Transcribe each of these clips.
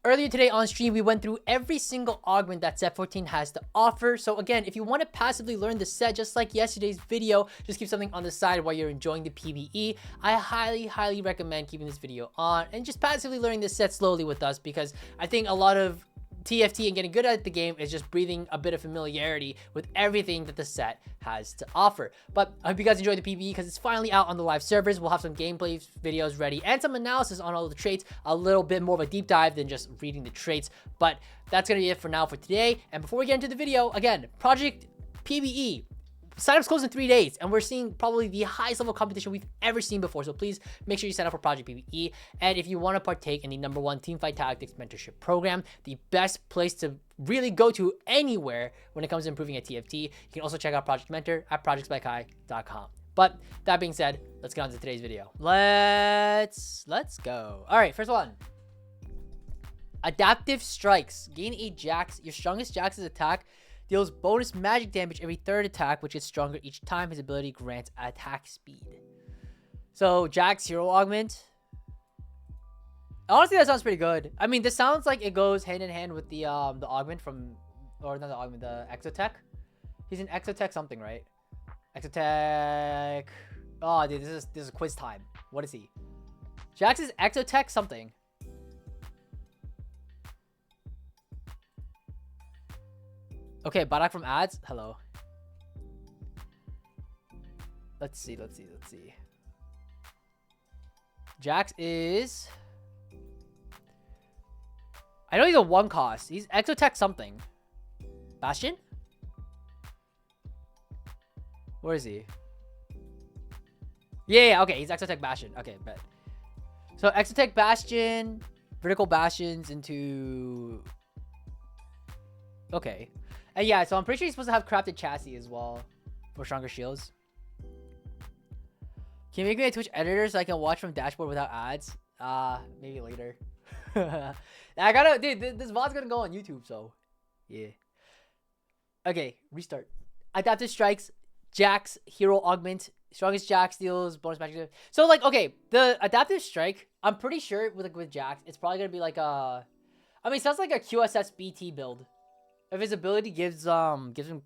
Earlier today on stream, we went through every single augment that set 14 has to offer. So again, if you want to passively learn the set, just like yesterday's video, just keep something on the side while you're enjoying the PvE. I highly recommend keeping this video on and just passively learning this set slowly with us, because I think a lot of TFT and getting good at the game is just breathing a bit of familiarity with everything that the set has to offer. But I hope you guys enjoy the PvE because it's finally out on the live servers. We'll have some gameplay videos ready and some analysis on all the traits, a little bit more of a deep dive than just reading the traits. But that's gonna be it for now for today. And before we get into the video, again, Project PvE. Signups close in 3 days, and we're seeing probably the highest level competition we've ever seen before. So please make sure you sign up for Project PvE. And if you want to partake in the #1 Teamfight Tactics mentorship program, the best place to really go to anywhere when it comes to improving at TFT, you can also check out Project Mentor at projectsbykai.com. But that being said, let's get on to today's video. Let's go. All right, first one. Adaptive Strikes. Gain a Jax. Your strongest Jax's attack deals bonus magic damage every third attack, which is stronger each time. His ability grants attack speed. So Jax hero augment. Honestly, that sounds pretty good. I mean, this sounds like it goes hand in hand with the augment from, or not the augment, the Exotech. He's an Exotech something, right? Exotech. Oh, dude, this is quiz time. What is he? Jax is Exotech something. Okay, Barak from ads. Hello. Let's see. Jax is... I know he's a 1 cost. He's Exotech something. Bastion? Where is he? Yeah, okay. He's Exotech Bastion. Okay, bet. So Exotech Bastion. Vertical Bastions into... Okay. And yeah, so I'm pretty sure he's supposed to have crafted chassis as well for stronger shields. Can you make me a Twitch editor so I can watch from dashboard without ads? Maybe later. I gotta, dude, this VOD's gonna go on YouTube, so yeah. Okay, restart. Adaptive Strikes, Jax, hero augment. Strongest Jax deals bonus magic. So like, okay, the Adaptive Strike, I'm pretty sure with Jax, it's probably gonna be like a, I mean, it sounds like a QSS BT build. If his ability gives him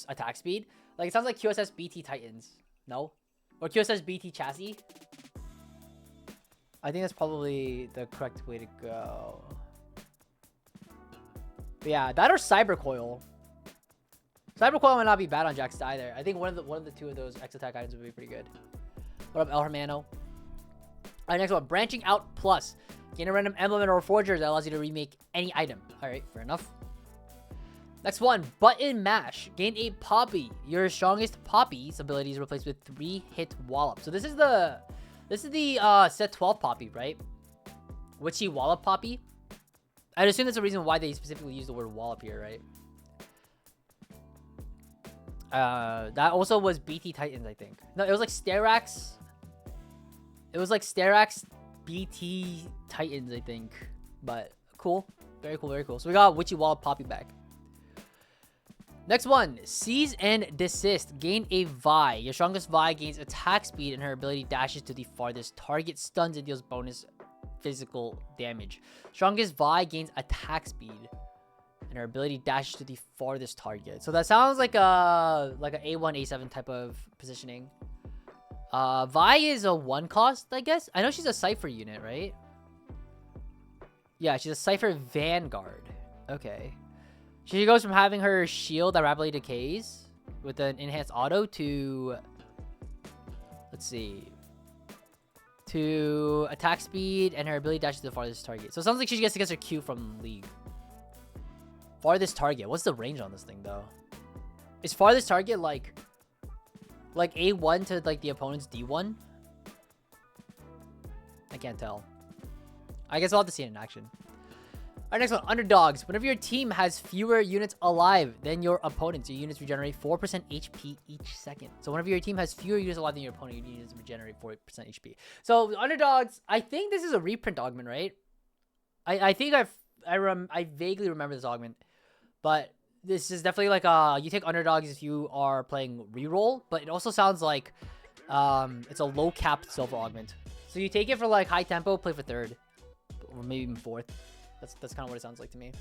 attack speed, like it sounds like QSS BT Titans, no, or QSS BT Chassis. I think that's probably the correct way to go. But yeah, that or Cyber Coil. Cyber Coil might not be bad on Jax either. I think one of the two of those Exotech items would be pretty good. What up, El Hermano? Alright, next one, Branching Out Plus. Gain a random emblem or forger that allows you to remake any item. Alright, fair enough. Next one, Button Mash. Gain a Poppy. Your strongest Poppy's ability is replaced with 3-hit Wallop. So this is the set 12 Poppy, right? Witchy Wallop Poppy. I'd assume that's the reason why they specifically use the word Wallop here, right? That also was BT Titans, I think. No, it was like Sterax. It was like Sterax BT Titans, I think. But cool. Very cool, very cool. So we got Witchy Wallop Poppy back. Next one, Seize and Desist. Gain a Vi. Your strongest Vi gains attack speed and her ability dashes to the farthest target, stuns and deals bonus physical damage. Strongest Vi gains attack speed and her ability dashes to the farthest target. So that sounds like a A1, A7 type of positioning. Vi is a 1 cost, I guess. I know she's a Cypher unit, right? Yeah, she's a Cypher Vanguard. Okay. She goes from having her shield that rapidly decays with an enhanced auto to, let's see, to attack speed and her ability dashes to the farthest target. So it sounds like she gets her Q from League. Farthest target. What's the range on this thing though? Is farthest target like A1 to like the opponent's D1? I can't tell. I guess I'll have to see it in action. Alright, next one, Underdogs. Whenever your team has fewer units alive than your opponents, your units regenerate 4% HP each second. So whenever your team has fewer units alive than your opponent, your units regenerate 4% HP. So Underdogs, I think this is a reprint augment, right? I think I vaguely remember this augment, but this is definitely like you take Underdogs if you are playing reroll, but it also sounds like it's a low capped silver augment. So you take it for like high tempo, play for third, or maybe even fourth. That's kind of what it sounds like to me.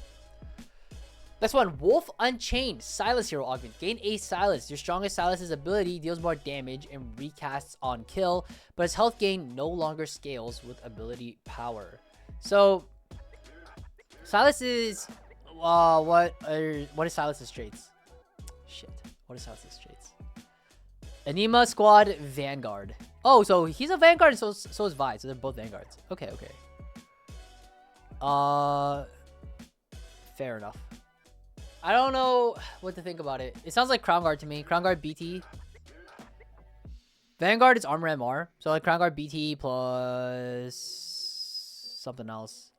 Next one, Wolf Unchained, Silas Hero Augment. Gain a Silas. Your strongest Silas's ability deals more damage and recasts on kill, but his health gain no longer scales with ability power. So, Silas is... what is Silas's traits? Shit. What is Silas's traits? Anima Squad Vanguard. Oh, so he's a Vanguard and so is Vi. So they're both Vanguards. Okay, okay. Fair enough. I don't know what to think about it. It sounds like Crown Guard to me. Crown Guard BT. Vanguard is armor MR. So like Crown Guard BT plus something else,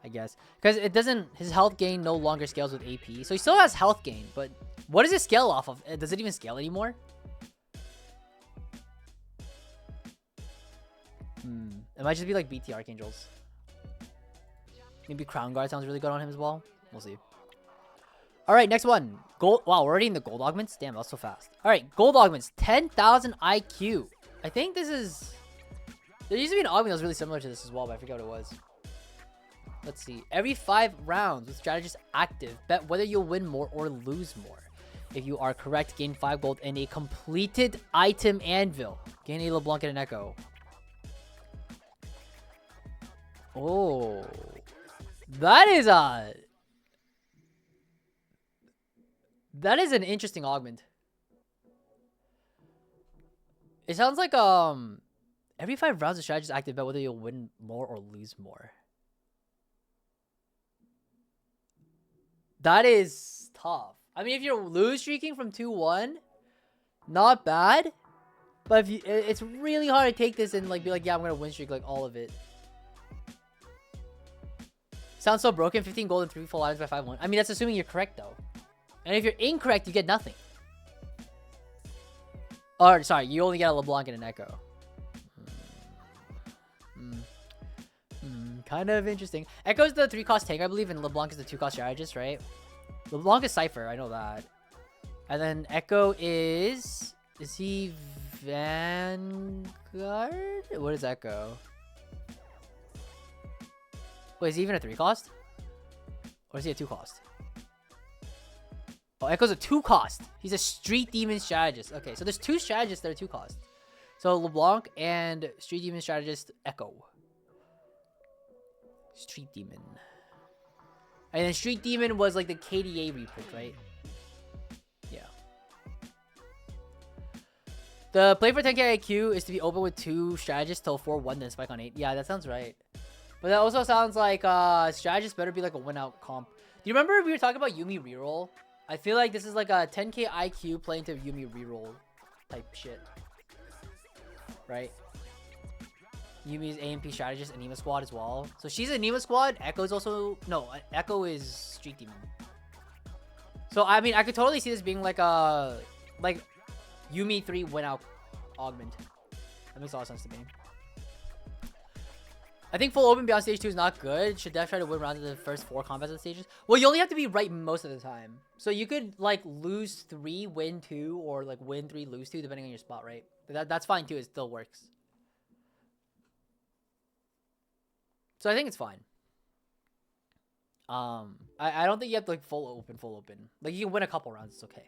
I guess. Because it doesn't, his health gain no longer scales with AP. So he still has health gain, but what does it scale off of? Does it even scale anymore? It might just be like BT Archangels. Maybe Crown Guard sounds really good on him as well. We'll see. All right, next one. Gold. Wow, we're already in the gold augments? Damn, that's so fast. All right, gold augments. 10,000 IQ. I think this is... There used to be an augment that was really similar to this as well, but I forget what it was. Let's see. Every 5 rounds with strategist active, bet whether you'll win more or lose more. If you are correct, gain 5 gold and a completed item anvil. Gain a LeBlanc and an Echo. Oh. That is a... That is an interesting augment. It sounds like every 5 rounds of strategist active, bet whether you'll win more or lose more. That is tough. I mean, if you're lose streaking from 2-1, not bad. But if you, it's really hard to take this and like be like, yeah, I'm gonna win streak like all of it. Sounds so broken. 15 gold and 3 full items by 5-1. I mean, that's assuming you're correct though. And if you're incorrect, you get nothing. Or, sorry, you only get a LeBlanc and an Echo. Kind of interesting. Echo's the 3-cost tank, I believe, and LeBlanc is the 2-cost strategist, right? LeBlanc is Cypher, I know that. And then Echo is... Is he Vanguard? What is Echo? Wait, is he even a 3-cost? Or is he a 2-cost? Oh, Echo's a 2-cost. He's a Street Demon strategist. Okay, so there's 2 strategists that are 2-cost. So LeBlanc and Street Demon strategist Echo. Street Demon. And then Street Demon was like the KDA reprint, right? Yeah. The play for 10k IQ is to be open with 2 strategists till 4-1, then spike on 8. Yeah, that sounds right. But that also sounds like strategist better be like a win-out comp. Do you remember we were talking about Yuumi reroll? I feel like this is like a 10k IQ play into Yuumi reroll type shit. Right? Yumi's AMP strategist, Anima Squad as well. So she's Anima Squad. Echo's also... No, Echo is Street Demon. So, I mean, I could totally see this being like a... Like, Yuumi 3 win-out augment. That makes a lot of sense to me. I think full open beyond stage 2 is not good. Should definitely try to win rounds in the first 4 combats of the stages. Well, you only have to be right most of the time. So you could like lose 3, win 2, or like win 3, lose 2, depending on your spot, right? That's fine too. It still works. So I think it's fine. I don't think you have to like full open. Like you can win a couple rounds. It's okay.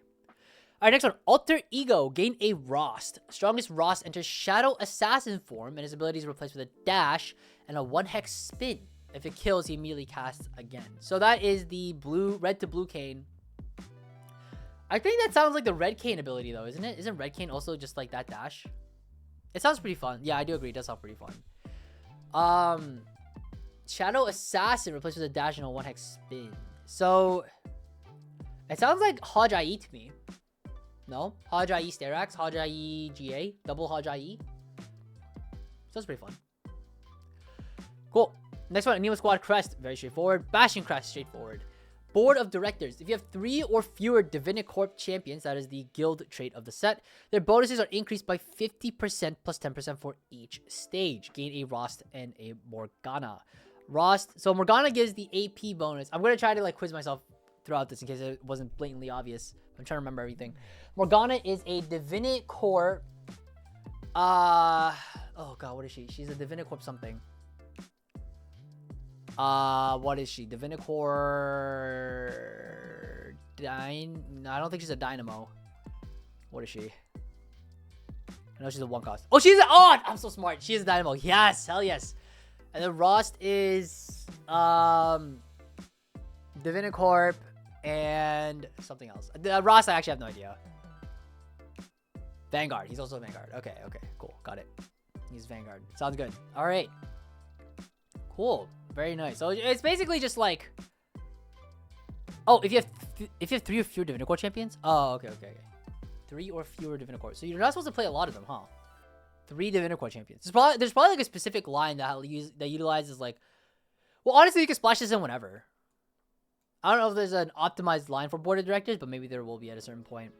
All right, next one. Alter Ego. Gain a Rost. Strongest Rost enters Shadow Assassin form, and his ability is replaced with a dash and a 1-hex spin. If it kills, he immediately casts again. So that is the red to blue cane. I think that sounds like the red cane ability though, isn't it? Isn't red cane also just like that dash? It sounds pretty fun. Yeah, I do agree. It does sound pretty fun. Shadow Assassin replaced with a dash and a 1-hex spin. So it sounds like Hodge IE to me. No? Hodge IE Starax, Hodge IE GA, double Hodge IE. Sounds pretty fun. Cool. Next one, Anima Squad Crest. Very straightforward. Bashing Crest, straightforward. Board of Directors. If you have 3 or fewer Divinicorp champions, that is the guild trait of the set, their bonuses are increased by 50% plus 10% for each stage. Gain a Rost and a Morgana. Rost. So Morgana gives the AP bonus. I'm going to try to like quiz myself throughout this in case it wasn't blatantly obvious. I'm trying to remember everything. Morgana is a Divinicorp. Oh god, what is she? She's a Divinicorp something. What is she? Divinicore... No, I don't think she's a Dynamo. What is she? I know she's a 1 cost. Oh, she's a... Oh, I'm so smart. She is a Dynamo. Yes. Hell yes. And then Rost is... Divinicorp and something else. Rost, I actually have no idea. Vanguard. He's also a Vanguard. Okay. Cool. Got it. He's Vanguard. Sounds good. All right. Cool. Very nice. So it's basically just like... Oh, if you have 3 or fewer Divinicore champions? Oh, okay. 3 or fewer Divinicore. So you're not supposed to play a lot of them, huh? 3 Divinicore champions. There's probably like a specific line that utilizes like... Well, honestly, you can splash this in whenever. I don't know if there's an optimized line for board of directors, but maybe there will be at a certain point.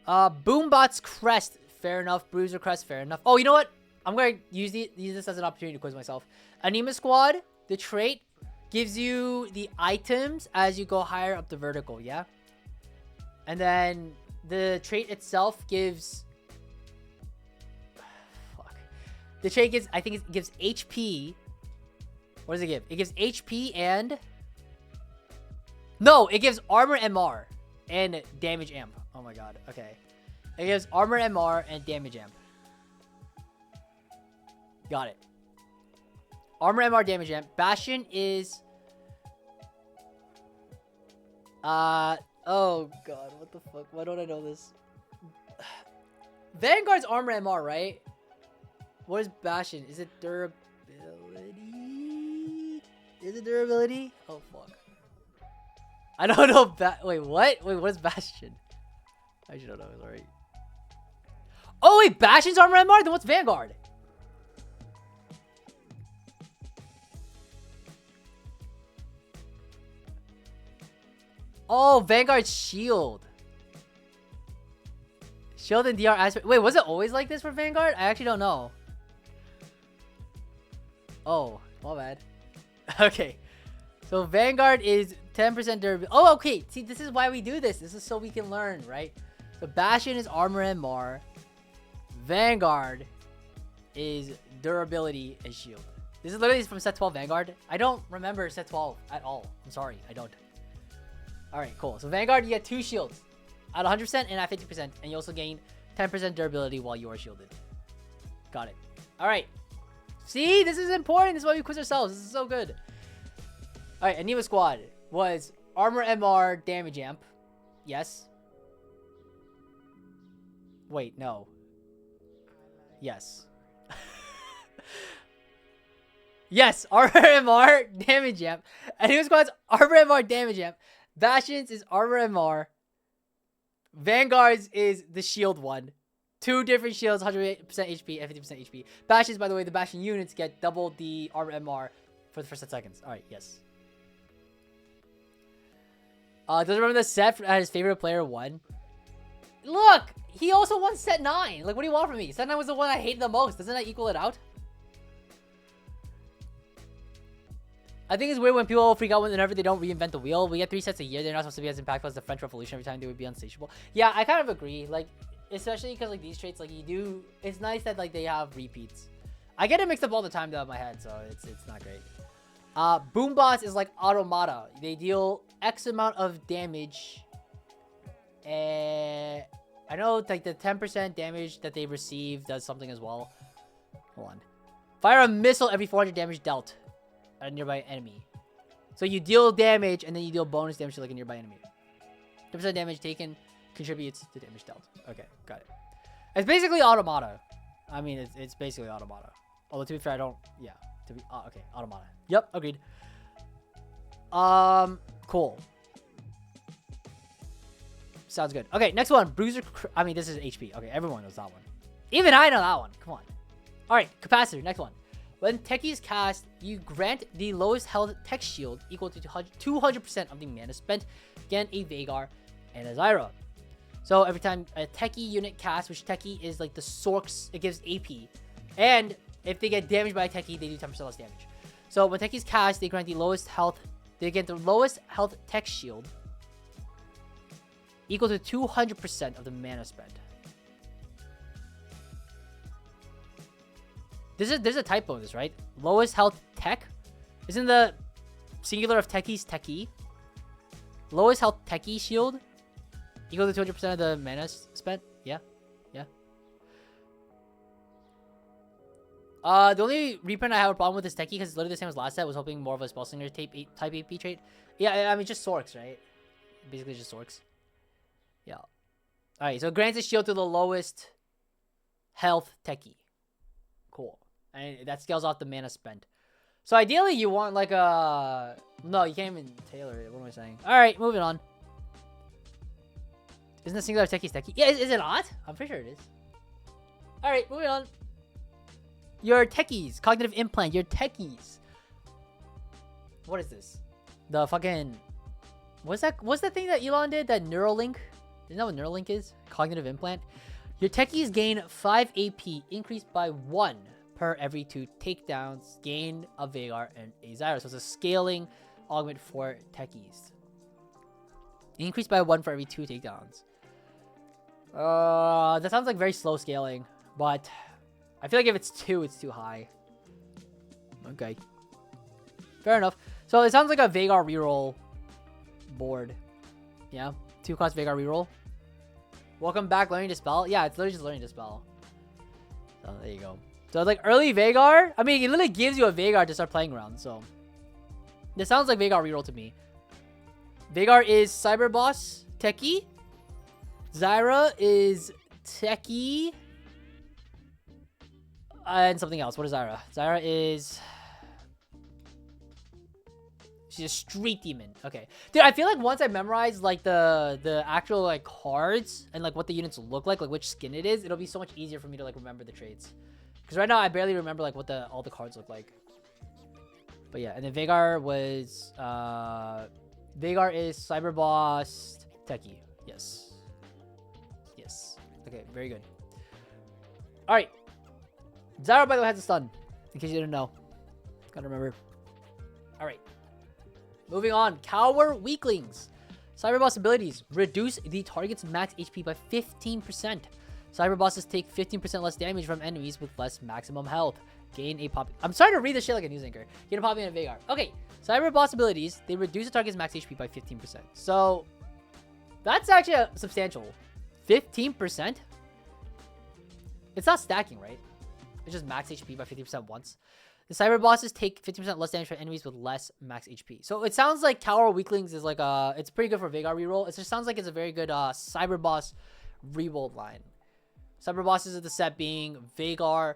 Boombot's Crest. Fair enough. Bruiser Crest. Fair enough. Oh, you know what? I'm going to use this as an opportunity to quiz myself. Anima Squad, the trait, gives you the items as you go higher up the vertical, yeah? And then the trait itself gives... Fuck. The trait gives... I think it gives HP. What does it give? It gives HP and... No, it gives armor MR and damage amp. Oh my god. Okay. It gives armor MR and damage amp. Got it. Armor MR damage amp. Bastion is... Oh god, what the fuck? Why don't I know this? Vanguard's armor MR, right? What is Bastion? Is it durability? Is it durability? Oh fuck. I don't know. Wait, what? Wait, what is Bastion? I actually don't know. Sorry. Oh wait, Bastion's armor MR? Then what's Vanguard? Oh, Vanguard's shield. Shield and DR aspect. Wait, was it always like this for Vanguard? I actually don't know. Oh, my bad. Okay. So Vanguard is 10% durability. Oh, okay. See, this is why we do this. This is so we can learn, right? So Bastion is armor and MR. Vanguard is durability and shield. This is literally from set 12 Vanguard. I don't remember set 12 at all. I'm sorry. I don't. Alright, cool. So Vanguard, you get 2 shields at 100% and at 50%. And you also gain 10% durability while you are shielded. Got it. Alright. See, this is important. This is why we quiz ourselves. This is so good. Alright, Anima Squad was armor MR damage amp. Yes. Wait, no. Yes. Yes, armor MR damage amp. Anima Squad's armor MR damage amp. Bastion's is armor MR. Vanguard's is the shield one. 2 different shields, 100% HP and 50% HP. Bastion's, by the way, the Bastion units get double the armor MR for the first 10 seconds. Alright, yes. Does remember the set at his favorite player won? Look! He also won set 9. Like, what do you want from me? Set 9 was the one I hated the most. Doesn't that equal it out? I think it's weird when people freak out whenever they don't reinvent the wheel. We get 3 sets a year. They're not supposed to be as impactful as the French Revolution. Every time they would be unsatiable. Yeah, I kind of agree. Like, especially because like these traits, like you do. It's nice that like they have repeats. I get it mixed up all the time though in my head, so it's not great. Boombots is like Automata. They deal X amount of damage. And I know like the 10% damage that they receive does something as well. Hold on. Fire a missile every 400 damage dealt at a nearby enemy. So you deal damage and then you deal bonus damage to like a nearby enemy. 10% damage taken contributes to damage dealt. Okay, got it. It's basically Automata. I mean, it's basically Automata. Although to be fair, I don't. Yeah. To be okay, Automata. Yep, agreed. Cool. Sounds good. Okay, next one. Bruiser. I mean, this is HP. Okay, everyone knows that one. Even I know that one. Come on. All right, Capacitor. Next one. When Tech is cast, you grant the lowest health Tech shield equal to 200% of the mana spent. Again, a Vagar and a Zyra. So every time a Techie unit casts, which Techie is like the Sorks, it gives AP. And if they get damaged by a Techie, they do 10% less damage. So when Techie's cast, they grant the lowest health. They get the lowest health Tech shield equal to 200% of the mana spent. There's a typo in this, right? Lowest health Tech Isn't the singular of Techies Techie? Lowest health Techie shield equal to 200% of the mana spent? Yeah. Yeah. The only reprint I have a problem with is Techie because it's literally the same as last set. I was hoping more of a spell slinger type AP trait. Yeah, I mean, just Sorks, right? Basically just Sorks. Yeah. Alright, so it grants a shield to the lowest health Techie. Cool. And that scales off the mana spent. So ideally you want like a... No, you can't even tailor it. What am I saying? Alright, moving on. Isn't the singular Techie's Techie? Yeah, is it not? I'm pretty sure it is. Alright, moving on. Your Techies. Cognitive implant. Your Techies. What is this? The fucking... What's the thing that Elon did? That Neuralink? Isn't that what Neuralink is? Cognitive implant. Your Techies gain 5 AP, increased by 1 per every 2 takedowns. Gain a Vhagar and a Zyra. So it's a scaling augment for Techies. Increased by 1 for every 2 takedowns. That sounds like very slow scaling, but I feel like if it's 2, it's too high. Okay. Fair enough. So it sounds like a Vhagar reroll board. Yeah. 2-cost Vhagar reroll. Welcome back, Learning to Spell. Yeah, it's literally just Learning to Spell. So there you go. So like early Vhagar. I mean, it literally gives you a Vhagar to start playing around. So this sounds like Vhagar reroll to me. Vhagar is Cyber Boss Techie. Zyra is Techie. And something else. What is Zyra? Zyra is... She's a street demon. Okay. Dude, I feel like once I memorize like the actual like cards and like what the units look like which skin it is, it'll be so much easier for me to like remember the traits. Because right now I barely remember like what all the cards look like. But yeah, and then Vhagar was Vhagar is Cyber Boss Techie. Yes. Yes. Okay, very good. Alright. Zyra, by the way, has a stun. In case you didn't know. Gotta remember. Alright. Moving on. Cower Weaklings. Cyber Boss abilities. Reduce the target's max HP by 15%. Cyber Bosses take 15% less damage from enemies with less maximum health. Gain a pop... I'm starting to read this shit like a news anchor. Gain a poppy and a Vhagar. Okay. Cyber Boss abilities. They reduce the target's max HP by 15%. So, that's actually substantial. 15%? It's not stacking, right? It's just max HP by 50% once. The Cyber Bosses take 50% less damage from enemies with less max HP. So it sounds like Cower Weaklings is like it's pretty good for Vhagar reroll. It just sounds like it's a very good Cyber Boss reroll line. Cyber Bosses of the set being Vhagar,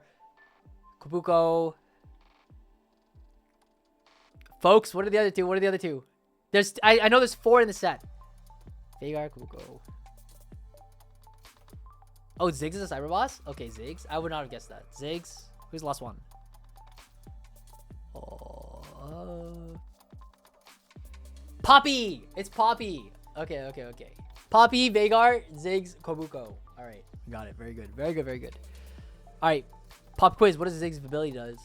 Kabuko. Folks, what are the other two? What are the other two? I know there's 4 in the set. Vhagar, Kabuko. Oh, Ziggs is a Cyber Boss? Okay, Ziggs. I would not have guessed that. Ziggs. Who's the last one? Oh, Poppy! It's Poppy! Okay. Poppy, Vhagar, Ziggs, Kabuko. Alright, got it. Very good. Very good, very good. Alright, pop quiz. What does Ziggs' ability does?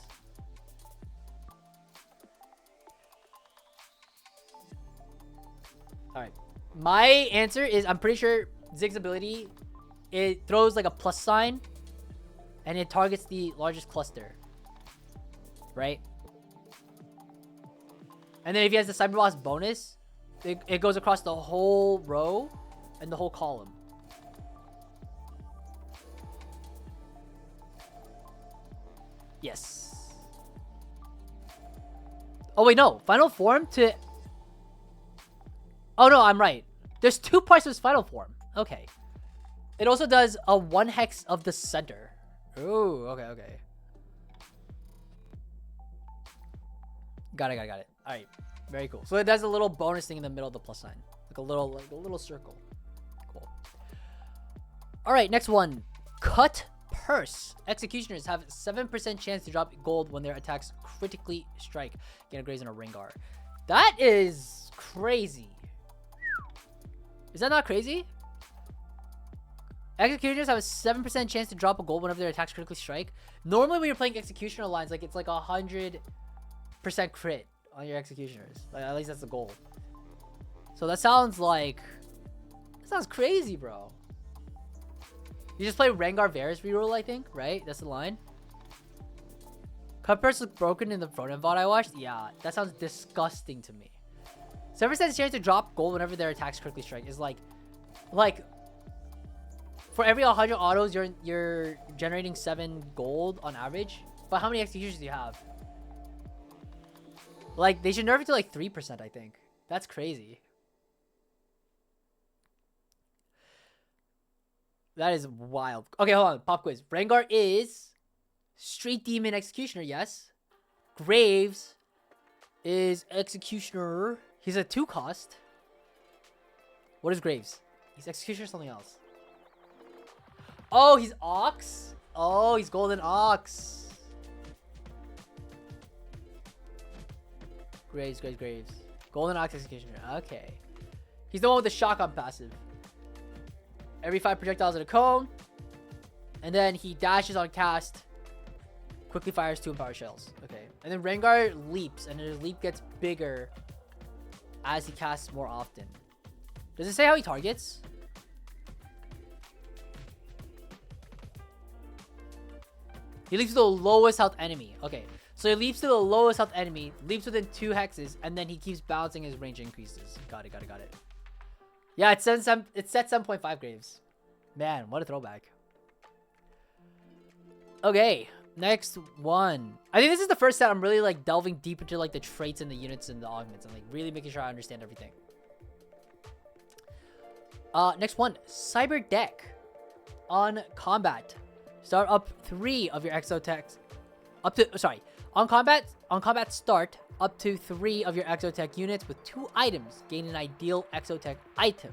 Alright. My answer is I'm pretty sure Ziggs' ability... It throws like a plus sign and it targets the largest cluster. Right? And then if he has the Cyber Boss bonus, it goes across the whole row and the whole column. Yes. Oh wait, no. Final form to... Oh no, I'm right. There's 2 parts of his final form. Okay. It also does a 1 hex of the center. Ooh, okay. Got it. Alright. Very cool. So it does a little bonus thing in the middle of the plus sign. Like a little circle. Cool. Alright, next one. Cut Purse. Executioners have 7% chance to drop gold when their attacks critically strike. Gain a graze and a Rengar. That is crazy. Is that not crazy? Executioners have a 7% chance to drop a gold whenever their attacks critically strike. Normally when you're playing Executioner lines, like it's like 100% crit on your Executioners. Like, at least that's the goal. So that sounds crazy, bro. You just play Rengar Varus reroll, I think, right? That's the line. Cutpurse look broken in the front end VOD I watched? Yeah, that sounds disgusting to me. 7% chance to drop gold whenever their attacks critically strike is like for every 100 autos you're generating 7 gold on average. But how many executions do you have? Like they should nerf it to like 3%, I think. That's crazy. That is wild. Okay, hold on. Pop quiz. Rengar is Street Demon Executioner, yes. Graves is Executioner. He's a 2 cost. What is Graves? He's Executioner or something else. Oh, he's Ox? Oh, he's Golden Ox. Graves. Golden Ox Executioner. Okay. He's the one with the shotgun passive. Every 5 projectiles in a cone. And then he dashes on cast. Quickly fires 2 empower shells. Okay. And then Rengar leaps. And his leap gets bigger as he casts more often. Does it say how he targets? He leaps to the lowest health enemy. Okay. So he leaps to the lowest health enemy. Leaps within 2 hexes. And then he keeps bouncing as range increases. Got it. Yeah, it says 7.5 Graves. Man, what a throwback. Okay, next one. I think this is the first set I'm really like delving deep into like the traits and the units and the augments and like really making sure I understand everything. Next one, Cyber Deck. On combat, start up 3 of your Exotechs. On combat start up to 3 of your Exotech units with 2 items. Gain an ideal Exotech item.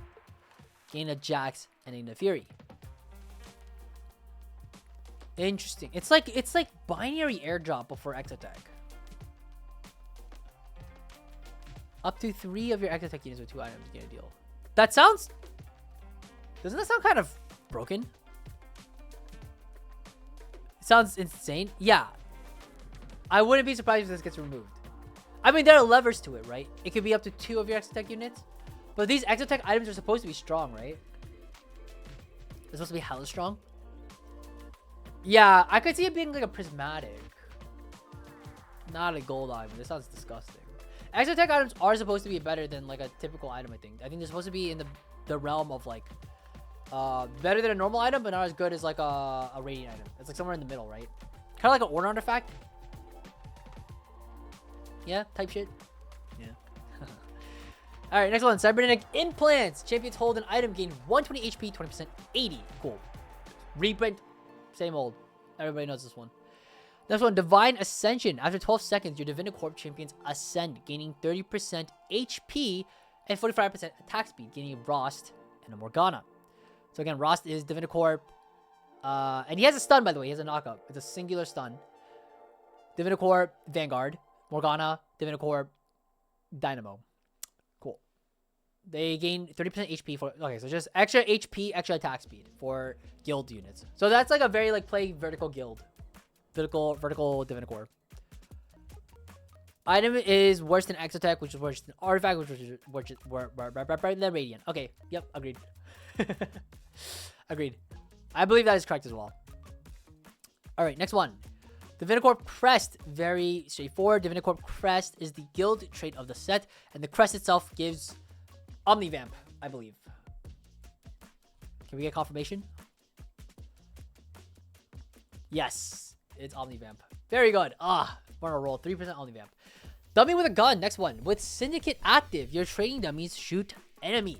Gain a Jax and a Fury. Interesting. It's like binary airdrop before Exotech. Up to 3 of your Exotech units with 2 items. Gain a deal. That sounds... Doesn't that sound kind of broken? It sounds insane. Yeah. I wouldn't be surprised if this gets removed. I mean, there are levers to it, right? It could be up to 2 of your Exotech units. But these Exotech items are supposed to be strong, right? They're supposed to be hella strong. Yeah, I could see it being like a prismatic. Not a gold item. This sounds disgusting. Exotech items are supposed to be better than like a typical item, I think. I think they're supposed to be in the realm of like... better than a normal item, but not as good as like a radiant item. It's like somewhere in the middle, right? Kind of like an order artifact. Yeah, type shit. Yeah. Alright, next one. Cybernetic Implants. Champions hold an item, gain 120 HP, 20% 80. Cool. Reprint. Same old. Everybody knows this one. Next one. Divine Ascension. After 12 seconds, your Divinicorp champions ascend, gaining 30% HP and 45% attack speed, gaining a Rost and a Morgana. So again, Rost is Divinicorp. And he has a stun, by the way. He has a knockup. It's a singular stun. Divinicorp, Vanguard. Morgana, Divinicorp, Dynamo. Cool. They gain 30% HP for... Okay, so just extra HP, extra attack speed for guild units. So that's like a very like play vertical guild. Vertical Divinicorp. Item is worse than Exotech, which is worse than Artifact, which is worse than Radiant. Okay, yep, agreed. Agreed. I believe that is correct as well. Alright, next one. Divinicorp Crest, very straightforward. Divinicorp Crest is the guild trait of the set, and the crest itself gives Omnivamp, I believe. Can we get confirmation? Yes, it's Omnivamp. Very good. We're on a roll. 3% Omnivamp. Dummy with a gun, next one. With Syndicate active, your training dummies shoot enemies.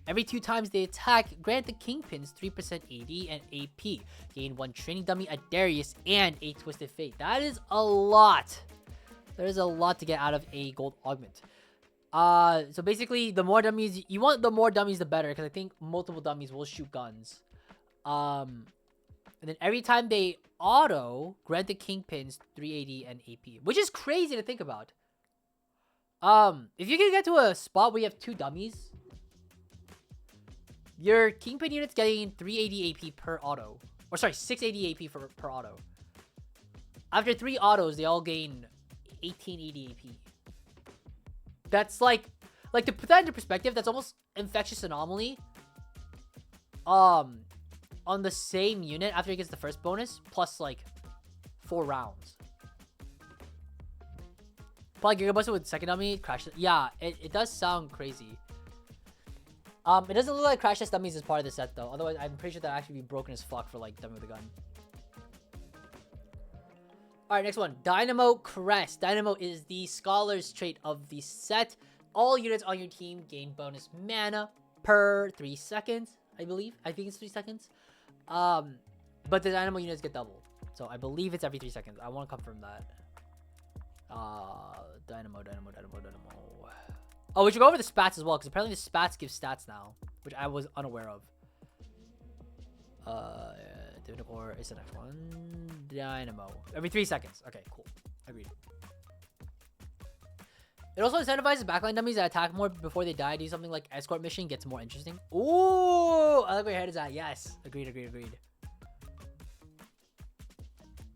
Every 2 times they attack, grant the Kingpins 3% AD and AP. Gain 1 training dummy, a Darius, and a Twisted Fate. That is a lot. There is a lot to get out of a gold augment. So basically, the more dummies... You want the more dummies, the better, because I think multiple dummies will shoot guns. And then every time they auto, grant the Kingpins 380 and AP. Which is crazy to think about. If you can get to a spot where you have 2 dummies... Your Kingpin unit's getting 380 AP per auto. Or sorry, 680 AP per auto. After 3 autos, they all gain 1880 AP. That's like to put that into perspective, that's almost Infectious Anomaly. On the same unit after he gets the first bonus, plus like 4 rounds. Probably Giga Buster with second dummy. Crash. Yeah, it does sound crazy. It doesn't look like Crash Test Dummies is part of the set though. Otherwise, I'm pretty sure that'd actually be broken as fuck for like dummy with a gun. Alright, next one. Dynamo Crest. Dynamo is the Scholar's trait of the set. All units on your team gain bonus mana per 3 seconds, I believe. I think it's 3 seconds. But the Dynamo units get double. So I believe it's every 3 seconds. I want to confirm that. Dynamo. Oh, we should go over the spats as well, because apparently the spats give stats now, which I was unaware of. Core is the next one. Dynamo. Every 3 seconds. Okay, cool. Agreed. It also incentivizes backline dummies that attack more before they die. Do something like escort mission gets more interesting. Ooh, I like where your head is at. Yes. Agreed.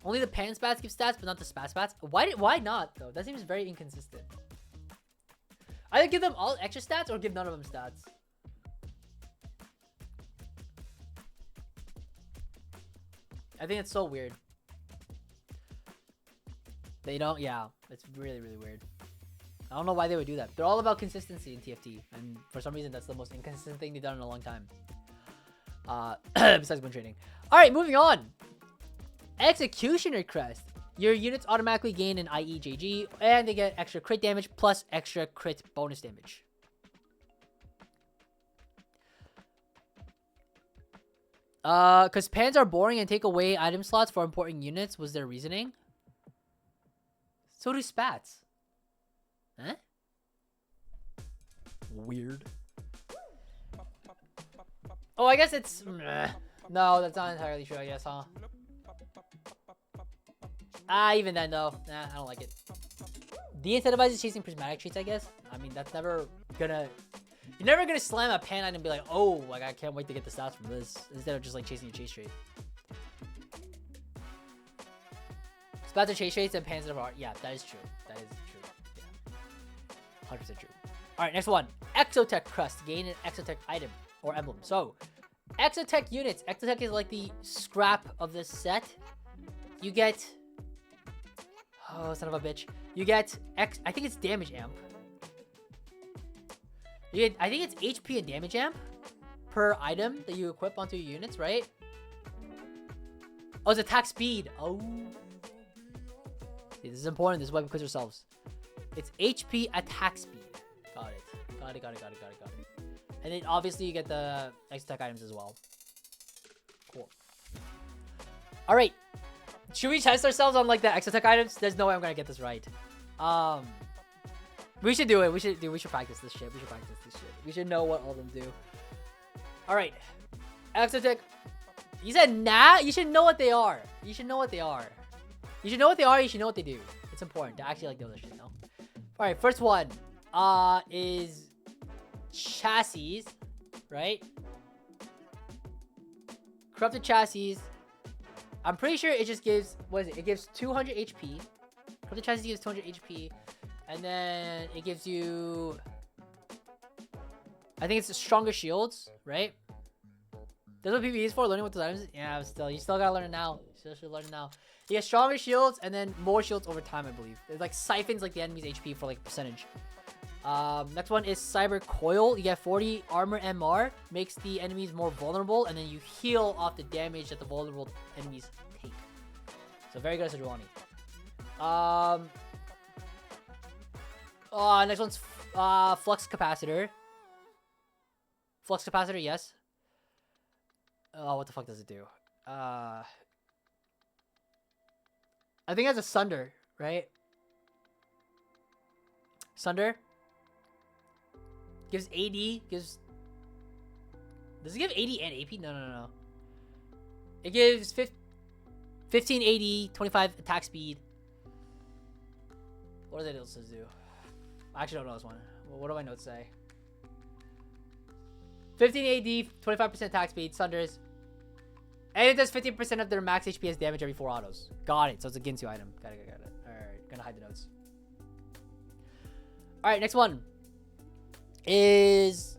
Only the pan spats give stats, but not the spat spats. Why not, though? That seems very inconsistent. Either give them all extra stats or give none of them stats. I think it's so weird. They don't, yeah. It's really, really weird. I don't know why they would do that. They're all about consistency in TFT. And for some reason, that's the most inconsistent thing they've done in a long time. Besides win trading. Alright, moving on. Executioner Crest. Your units automatically gain an IEJG, and they get extra crit damage plus extra crit bonus damage. Because pans are boring and take away item slots for important units was their reasoning. So do spats. Huh? Weird. Oh, I guess it's... No, that's not entirely true, I guess, huh? Even then, though. Nah, I don't like it. De-incentivizes chasing prismatic traits, I guess. I mean, that's never gonna... You're never gonna slam a pan item and be like, oh, like, I can't wait to get the stats from this. Instead of just, like, chasing a chase trait. Spats are chase traits and pans are... Yeah, that is true. That is true. Yeah. 100% true. Alright, next one. Exotech Crest. Gain an Exotech item or emblem. So, Exotech units. Exotech is like the scrap of this set. You get... Oh, son of a bitch. You get I think it's damage amp. You get, I think it's HP and damage amp per item that you equip onto your units, right? Oh, it's attack speed. Oh. See, this is important. This is why we quiz ourselves. It's HP attack speed. Got it. Got it. And then obviously you get the Exotech items as well. Cool. Alright. Should we test ourselves on like the Exotech items? There's no way I'm gonna get this right. We should do it. We should practice this shit. We should know what all of them do. Alright. Exotech. You said nah? You should know what they are. You should know what they do. It's important to actually like know this shit, no? Alright, first one is chassis, right? Corrupted chassis. I'm pretty sure it just gives, what is it? It gives 200 HP. Corrupted chassis gives 200 HP. And then it gives you... I think it's stronger shields, right? That's what PvE is for, learning what those items is? Yeah, but you still gotta learn it now. You still should learn it now. You get stronger shields and then more shields over time, I believe. It like siphons like the enemy's HP for like percentage. Next one is Cyber Coil. You get 40 armor MR, makes the enemies more vulnerable, and then you heal off the damage that the vulnerable enemies take. So very good as a Sejuani. Next one's Flux Capacitor. Flux Capacitor, yes. Oh, what the fuck does it do? I think it has a Sunder, right? Sunder. Gives AD, gives... Does it give AD and AP? No. It gives 15 AD, 25 attack speed. What does it else do? I actually don't know this one. What do my notes say? 15 AD, 25% attack speed, Sunders. And it does 15% of their max HP as damage every 4 autos. Got it. So it's a Ginsu item. Got it. Alright, gonna hide the notes. Alright, next one is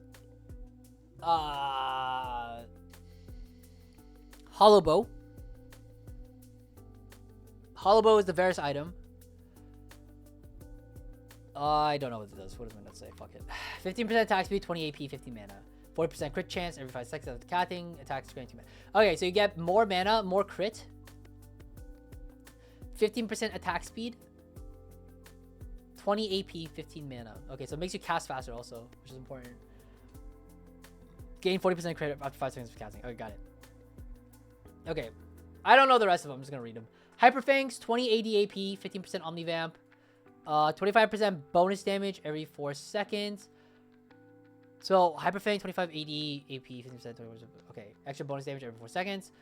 Hollow Bow. Hollow Bow is the Varus item. I don't know what it does. What is my note say? Fuck it. 15% attack speed, 20 AP, 50 mana. 40% crit chance every 5 seconds after casting. Attacks 22 mana. Okay, so you get more mana, more crit. 15% attack speed. 20 AP, 15 mana. Okay, so it makes you cast faster also, which is important. Gain 40% crit after 5 seconds of casting. Okay, got it. Okay. I don't know the rest of them. I'm just going to read them. Hyperfangs, 20 AD AP, 15% Omnivamp. 25% bonus damage every 4 seconds. So, Hyperfang, 25 AD, AP, 15%. Okay, extra bonus damage every 4 seconds.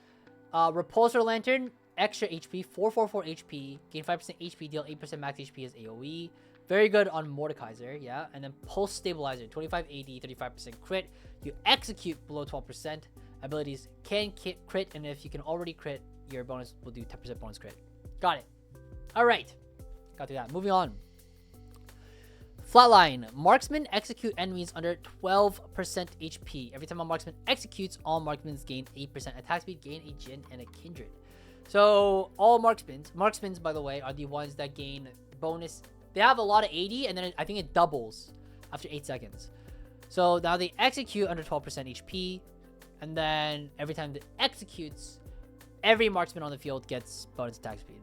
Repulsor Lantern, extra HP, 444 HP. Gain 5% HP, deal 8% max HP as AoE. Very good on Mordekaiser, yeah. And then Pulse Stabilizer, 25 AD, 35% crit. You execute below 12%. Abilities can crit, and if you can already crit, your bonus will do 10% bonus crit. Got it. Alright. Got through that. Moving on. Flatline. Marksman execute enemies under 12% HP. Every time a marksman executes, all marksmen gain 8% attack speed, gain a Jin, and a Kindred. So, all marksmen, by the way, are the ones that gain bonus. They have a lot of 80, and then I think it doubles after 8 seconds. So, now they execute under 12% HP, and then every time it executes, every marksman on the field gets bonus attack speed.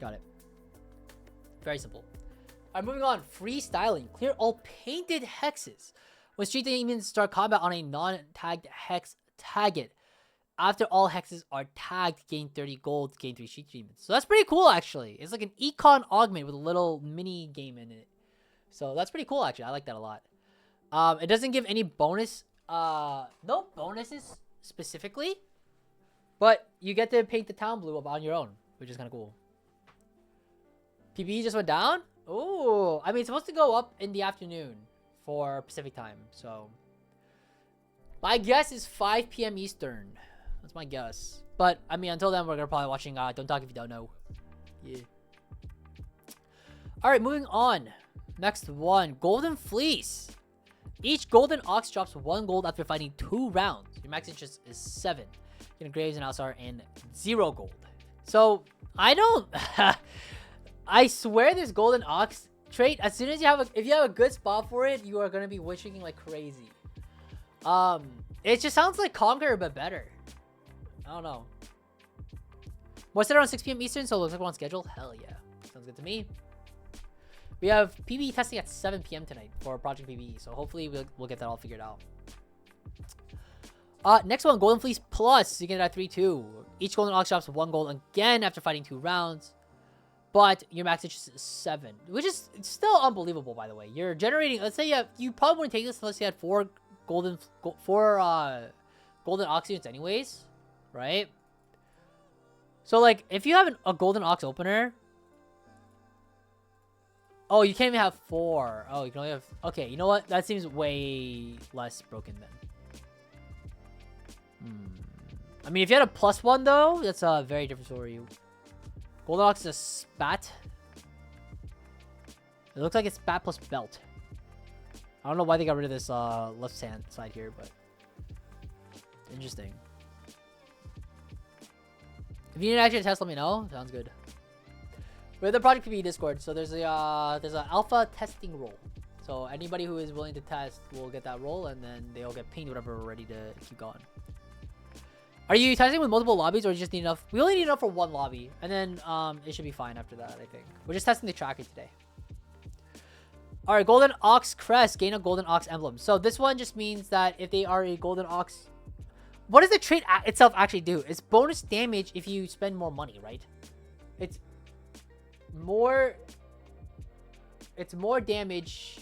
Got it. Very simple. Alright, moving on. Freestyling. Clear all painted hexes. When street demons start combat on a non-tagged hex, tag it. After all hexes are tagged, gain 30 gold, gain 3 street demons. So that's pretty cool, actually. It's like an econ augment with a little mini game in it. So that's pretty cool, actually. I like that a lot. It doesn't give any bonus. No bonuses specifically. But you get to paint the town blue on your own, which is kind of cool. PvE just went down? Oh, I mean, it's supposed to go up in the afternoon for Pacific time. So my guess is 5 p.m. Eastern. That's my guess. But I mean, until then, we're gonna probably watching Don't Talk If You Don't Know. Yeah. All right, moving on. Next one, Golden Fleece. Each golden ox drops 1 gold after fighting 2 rounds. Your max interest is 7. Getting Graves and Alsar and 0 gold. So I don't. I swear this golden ox trait, as soon as you have if you have a good spot for it, you are gonna be wishing like crazy. It just sounds like Conqueror but better. I don't know. What's it around 6 p.m. Eastern? So it looks like we're on schedule. Hell yeah, sounds good to me. We have PvE testing at 7 p.m. tonight for Project PvE, so hopefully we'll get that all figured out. Next one, Golden Fleece Plus. You get it at 3-2. Each golden ox drops 1 gold again after fighting 2 rounds. But your max interest is 7, which is still unbelievable, by the way. You're generating, let's say you probably wouldn't take this unless you had 4 golden ox units anyways, right? So like, if you have a golden ox opener, oh, you can't even have 4. Oh, you can only have, okay, you know what? That seems way less broken then. I mean, if you had a +1 though, that's a very different story. Golden Ox is a spat. It looks like it's spat plus belt. I don't know why they got rid of this left hand side here, but interesting. If you need actually test, let me know. Sounds good. We're in the Project PvE Discord, so there's a alpha testing role. So anybody who is willing to test will get that role, and then they'll get pinged whenever we're ready to keep going. Are you testing with multiple lobbies, or you just need enough? We only need enough for 1 lobby, and then it should be fine after that, I think. We're just testing the tracker today. All right, Golden Ox Crest. Gain a Golden Ox emblem. So this one just means that if they are a Golden Ox... What does the trait itself actually do? It's bonus damage if you spend more money, right? It's more damage...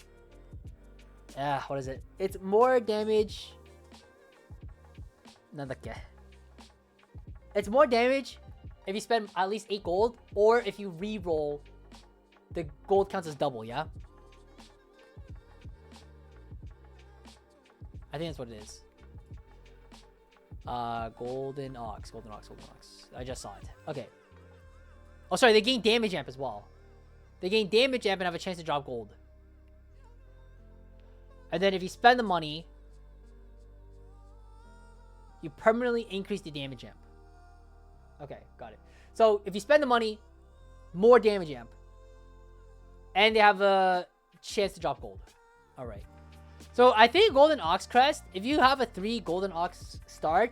what is it? It's more damage... It's more damage if you spend at least 8 gold, or if you re-roll, the gold counts as double, yeah? I think that's what it is. Golden Ox. I just saw it. Okay. Oh, sorry, they gain damage amp as well. They gain damage amp and have a chance to drop gold. And then if you spend the money, you permanently increase the damage amp. Okay, got it. So if you spend the money, more damage amp. And they have a chance to drop gold. All right. So I think Golden Ox Crest, if you have a 3 Golden Ox start,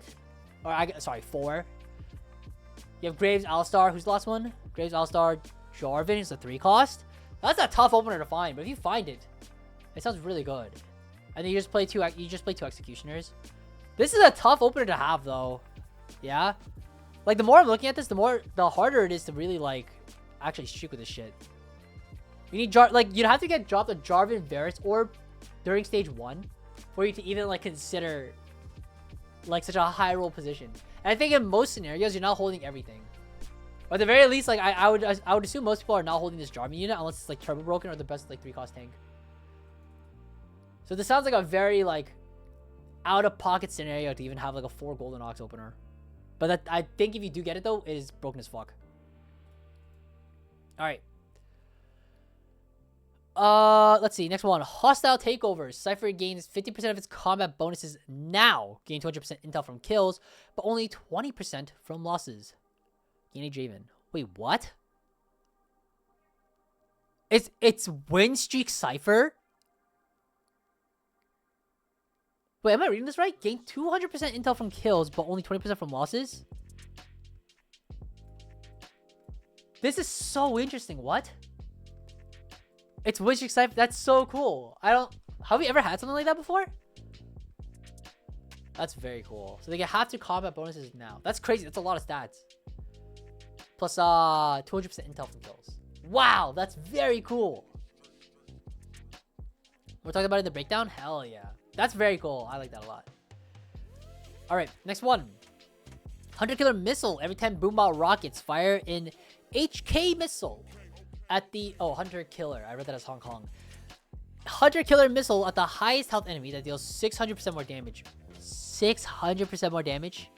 or sorry, 4. You have Graves Alistar. Who's the last one? Graves Alistar Jarvan is a 3 cost. That's a tough opener to find, but if you find it, it sounds really good. And then you just play 2 Executioners. This is a tough opener to have though. Yeah. Like the more I'm looking at this, the harder it is to really like actually streak with this shit. You need you'd have to get dropped a Jarvan Varus orb during stage 1 for you to even like consider like such a high roll position. And I think in most scenarios you're not holding everything. Or at the very least, like I would assume most people are not holding this Jarvan unit unless it's like turbo broken or the best like 3 cost tank. So this sounds like a very like out of pocket scenario to even have like a 4 Golden Ox opener. But that, I think if you do get it though, it is broken as fuck. All right. Let's see. Next one. Hostile Takeovers. Cypher gains 50% of its combat bonuses now. Gain 200% intel from kills, but only 20% from losses. Gain a Draven. Wait, what? It's win streak Cypher? Wait, am I reading this right? Gain 200% intel from kills, but only 20% from losses? This is so interesting. What? It's win streak Cypher. That's so cool. Have we ever had something like that before? That's very cool. So they get half their combat bonuses now. That's crazy. That's a lot of stats. Plus 200% intel from kills. Wow, that's very cool. We're talking about it in the breakdown? Hell yeah. That's very cool. I like that a lot. Alright, next one. Hunter Killer Missile. Every 10 Boombot rockets fire in HK Missile at the... Oh, Hunter Killer. I read that as Hong Kong. Hunter Killer Missile at the highest health enemy that deals 600% more damage. 600% more damage?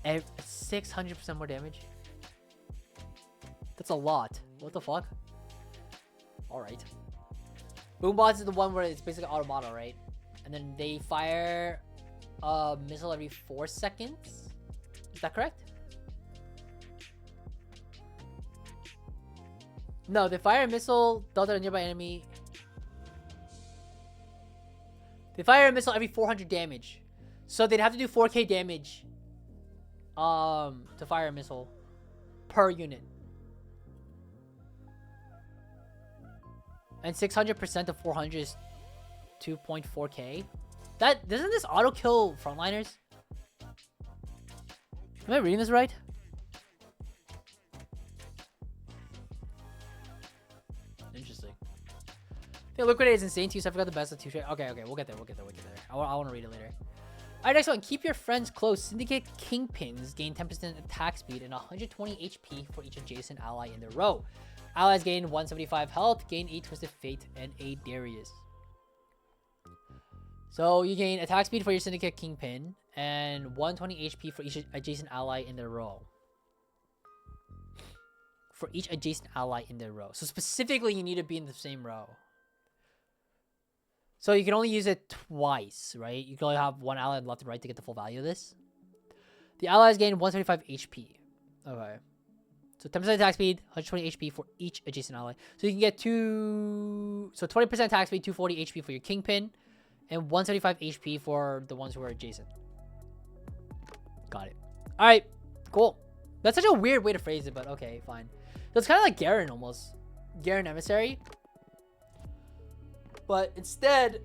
600% more damage? That's a lot. What the fuck? Alright. Boombots is the one where it's basically automata, right? And then they fire a missile every 4 seconds? Is that correct? No, they fire a missile dealt at a nearby enemy. They fire a missile every 400 damage. So they'd have to do 4k damage to fire a missile per unit. And 600% of 400 is 2.4k. That doesn't this auto kill frontliners? Am I reading this right? Interesting. The Liquidate is insane too, so I forgot the best of 2 straight. Okay, we'll get there. I want to read it later. Alright, next one. Keep your friends close. Syndicate Kingpins gain 10% attack speed and 120 HP for each adjacent ally in their row. Allies gain 175 health, gain a Twisted Fate, and a Darius. So you gain attack speed for your Syndicate Kingpin and 120 HP for each adjacent ally in their row. For each adjacent ally in their row. So specifically, you need to be in the same row. So you can only use it twice, right? You can only have one ally left and right to get the full value of this. The allies gain 175 HP. Okay. So 10% attack speed, 120 HP for each adjacent ally. So you can get 20% attack speed, 240 HP for your Kingpin, and 175 HP for the ones who are adjacent. Got it. Alright, cool. That's such a weird way to phrase it, but okay, fine. So it's kind of like Garen almost. Garen Emissary. But instead,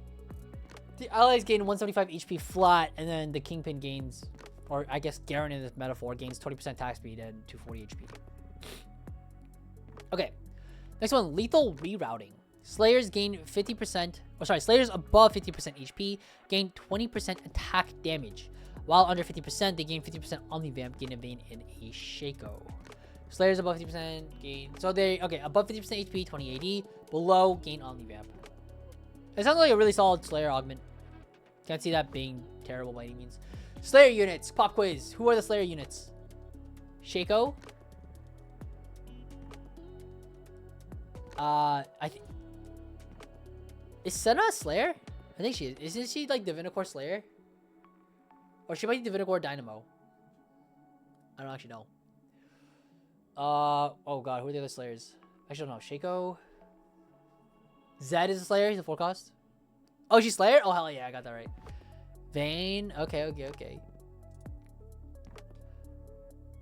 the allies gain 175 HP flat, and then the Kingpin gains, or I guess Garen in this metaphor, gains 20% attack speed and 240 HP. Okay, next one, Lethal Rerouting. Slayers gain 50%, Slayers above 50% HP gain 20% attack damage. While under 50%, they gain 50% Omnivamp, gain a Vayne, and a Shaco. Slayers above 50% gain, so they, okay, above 50% HP, 20 AD, below gain Omnivamp. It sounds like a really solid Slayer augment. Can't see that being terrible by any means. Slayer units, pop quiz. Who are the Slayer units? Shaco. I think is Senna a Slayer? I think she is. Isn't she like Divinicore Slayer? Or she might be Divinicore Dynamo. I don't actually know. Oh god, who are the other Slayers? Actually, no. Shaco. Zed is a Slayer. He's a 4 cost. Oh, she's Slayer? Oh, hell yeah. I got that right. Vayne. Okay, okay, okay.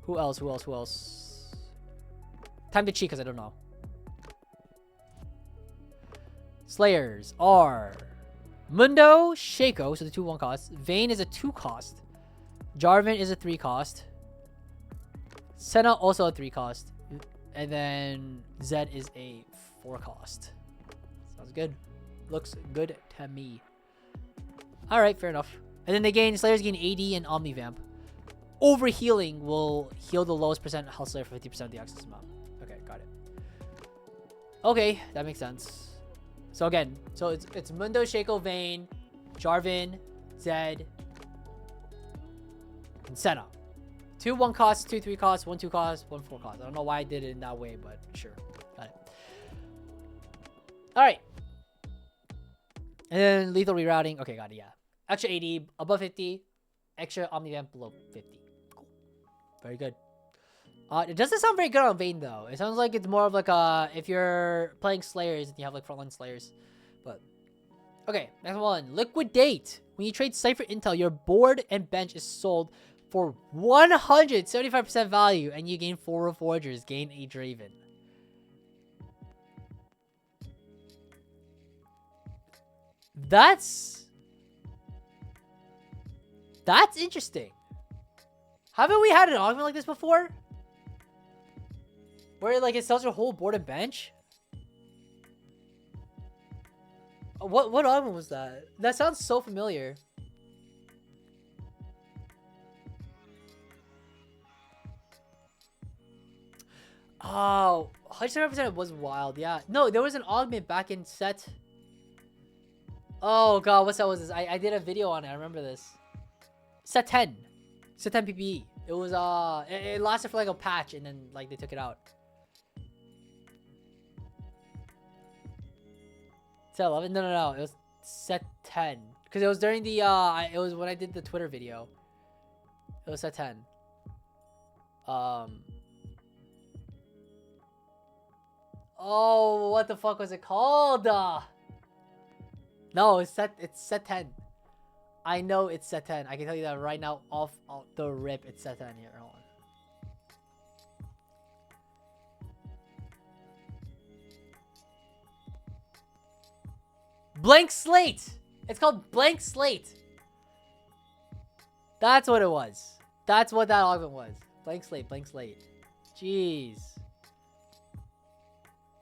Who else? Who else? Who else? Time to cheat because I don't know. Slayers are Mundo, Shaco, so the 2/1 cost. Vayne is a 2 cost. Jarvan is a 3 cost. Senna also a 3 cost. And then Zed is a 4 cost. Sounds good. Looks good to me. Alright, fair enough. And then they gain, Slayers gain AD and Omnivamp. Overhealing will heal the lowest percent health Slayer for 50% of the access amount. Okay, got it. Okay, that makes sense. So again, so it's Mundo, Shaco, Vayne, Jarvan, Zed, and Senna. 2/1 costs, 2/3 costs, 1/2 costs, 1/4 costs. I don't know why I did it in that way, but sure. Got it. Alright. And then lethal rerouting. Okay, got it, yeah. Extra 80 above 50. Extra Omnivamp below 50. Cool. Very good. It doesn't sound very good on Vayne though. It sounds like it's more of like if you're playing Slayers and you have like frontline Slayers. But okay, next one. Liquidate. When you trade Cypher Intel, your board and bench is sold for 175% value and you gain 4 Reforgers, gain a Draven. That's interesting. Haven't we had an augment like this before? Where like it sells your whole board and bench? What augment was that? That sounds so familiar. Oh, 100% was wild. Yeah. No, there was an augment back in set. Oh god, what set was this? I did a video on it. I remember this. Set 10. Set 10 PPE. It was it lasted for like a patch and then like they took it out. Set 11? No. It was set 10. Because it was during the it was when I did the Twitter video. It was set 10. Oh, what the fuck was it called? No, it's set 10. I know it's set 10. I can tell you that right now off the rip. It's set 10 here. Hold on. Blank Slate. It's called Blank Slate. That's what it was. That's what that augment was. Blank Slate. Blank Slate. Jeez.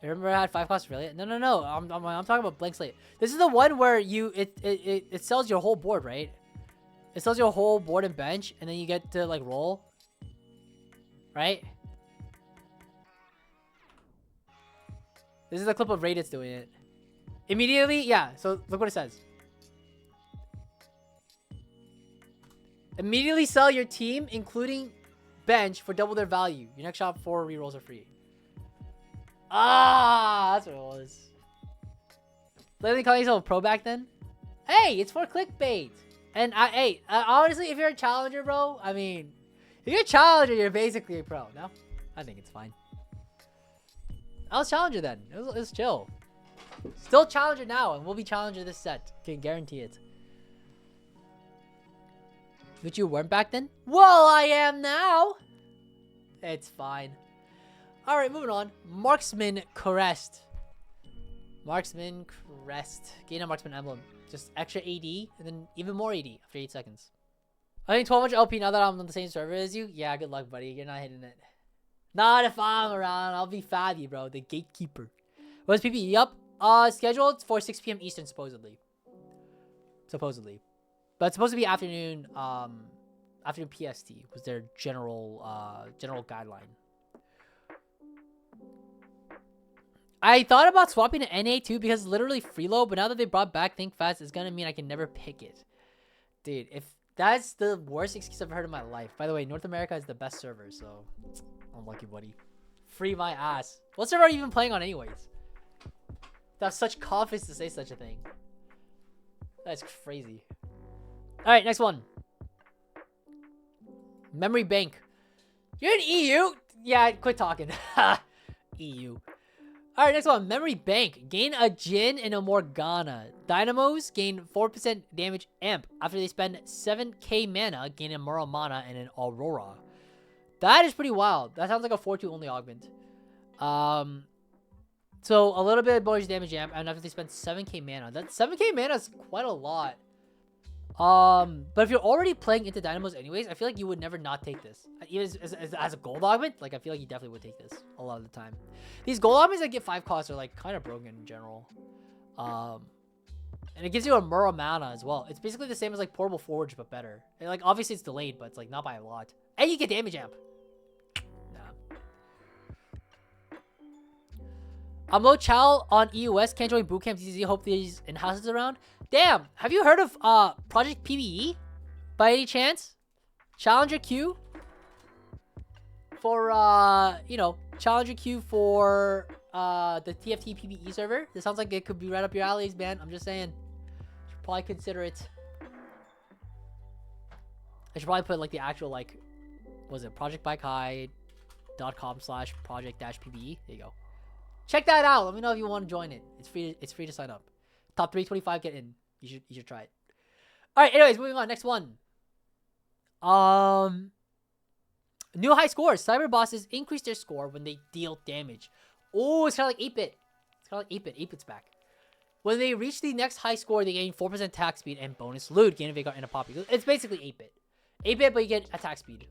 Remember I had 5 costs really? No. I'm talking about Blank Slate. This is the one where it sells your whole board, right? It sells your whole board and bench, and then you get to like roll, right? This is a clip of Raditz doing it. Immediately, yeah. So look what it says. Immediately sell your team, including bench, for double their value. Your next shot 4 rerolls are free. Ah, that's what it was. Literally calling yourself a pro back then? Hey, it's for clickbait. And honestly, if you're a challenger, bro, I mean, if you're a challenger, you're basically a pro. No? I think it's fine. I was challenger then. It was chill. Still challenger now, and we'll be challenger this set. Can guarantee it. But you weren't back then? Well, I am now. It's fine. Alright, moving on. Marksman crest. Marksman crest. Gain a marksman emblem. Just extra AD, and then even more AD after 8 seconds. I think 1200 LP now that I'm on the same server as you. Yeah, good luck, buddy. You're not hitting it. Not if I'm around. I'll be Fabi, bro. The gatekeeper. What's PP? Yup. Scheduled for 6 p.m. Eastern, supposedly. But it's supposed to be afternoon, afternoon PST was their general guideline. I thought about swapping to NA too because it's literally freeload, but now that they brought back Think Fast, it's gonna mean I can never pick it. Dude, if that's the worst excuse I've heard in my life. By the way, North America is the best server, so unlucky, buddy. Free my ass. What server are you even playing on anyways? To have such confidence to say such a thing. That's crazy. Alright, next one. Memory Bank. You're in EU? Yeah, quit talking. EU. Alright, next one. Memory Bank. Gain a Jin and a Morgana. Dynamos gain 4% damage amp after they spend 7k mana, gain a Muramana and an Aurora. That is pretty wild. That sounds like a 4-2 only augment. So a little bit of bonus damage amp, and after they spend 7k mana. That 7k mana is quite a lot. But if you're already playing into Dynamos anyways, I feel like you would never not take this. Even as a gold augment, like I feel like you definitely would take this a lot of the time. These gold augments that get 5 costs are like kind of broken in general. And it gives you a Muramana as well. It's basically the same as like Portable Forge, but better. And, like obviously it's delayed, but it's like not by a lot. And you get damage amp. I'm low Chow on EUS, can't join bootcamp DCZ, hope these in-houses around. Damn, have you heard of Project PvE? By any chance? Challenger queue? For, you know, Challenger queue for the TFT PvE server? This sounds like it could be right up your alleys, man. I'm just saying. Should probably consider it. I should probably put like the actual, like, what was it? projectbykai.com/project-pve. There you go. Check that out. Let me know if you want to join it. It's free. It's free to sign up. Top 325 get in. You should try it. All right. Anyways, moving on. Next one. New high scores. Cyber bosses increase their score when they deal damage. Oh, it's kind of like 8-bit. It's kind of like 8-bit. 8-bit's back. When they reach the next high score, they gain 4% attack speed and bonus loot. Gain a Vigor and a Poppy. It's basically 8-bit. 8-bit, but you get attack speed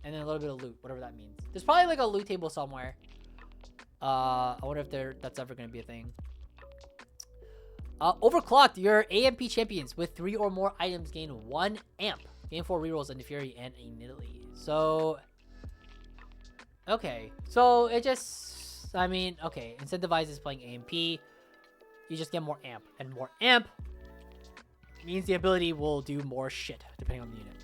and then a little bit of loot, whatever that means. There's probably like a loot table somewhere. I wonder if that's ever going to be a thing. Overclocked. Your AMP champions with 3 or more items gain 1 amp. Gain 4 rerolls and Fury and a Nidalee. So, okay. So, it just, I mean, okay. Incentivizes playing AMP. You just get more amp. And more amp means the ability will do more shit, depending on the unit.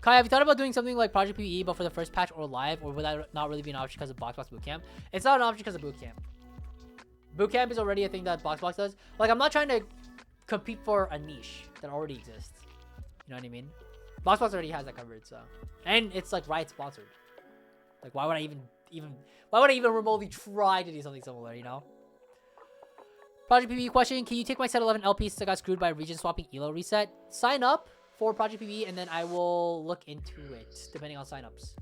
Kai, have you thought about doing something like Project PvE, but for the first patch or live, or would that not really be an option because of Boxbox Bootcamp? It's not an option because of Bootcamp. Bootcamp is already a thing that Boxbox does. Like, I'm not trying to compete for a niche that already exists. You know what I mean? Boxbox already has that covered, so. And it's like Riot sponsored. Like, why would I even remotely try to do something similar, you know? Project PvE question, can you take my set 11 LP since I got screwed by region swapping ELO reset? Sign up for Project PvE, and then I will look into it depending on signups.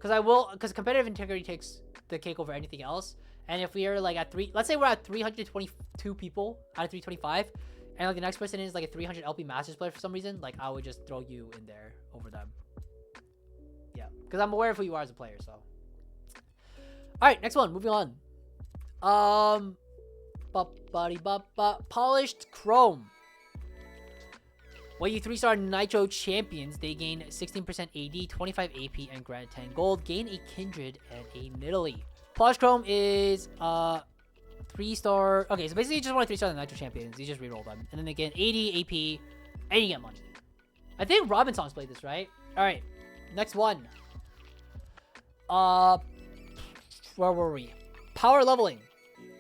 Because competitive integrity takes the cake over anything else. And if we are like at let's say we're at 322 people out of 325, and like the next person is like a 300 LP Masters player for some reason, like I would just throw you in there over them. Yeah, because I'm aware of who you are as a player. So, all right, next one. Moving on. Polished Chrome. When you 3-star Nitro champions, they gain 16% AD, 25 AP, and grant 10 gold. Gain a Kindred and a Nidalee. Polished Chrome is 3-star. Okay, so basically you just want to 3-star the Nitro champions. You just reroll them. And then they get 80 AP, and you get money. I think Robinson's played this, right? Alright, next one. Where were we? Power leveling.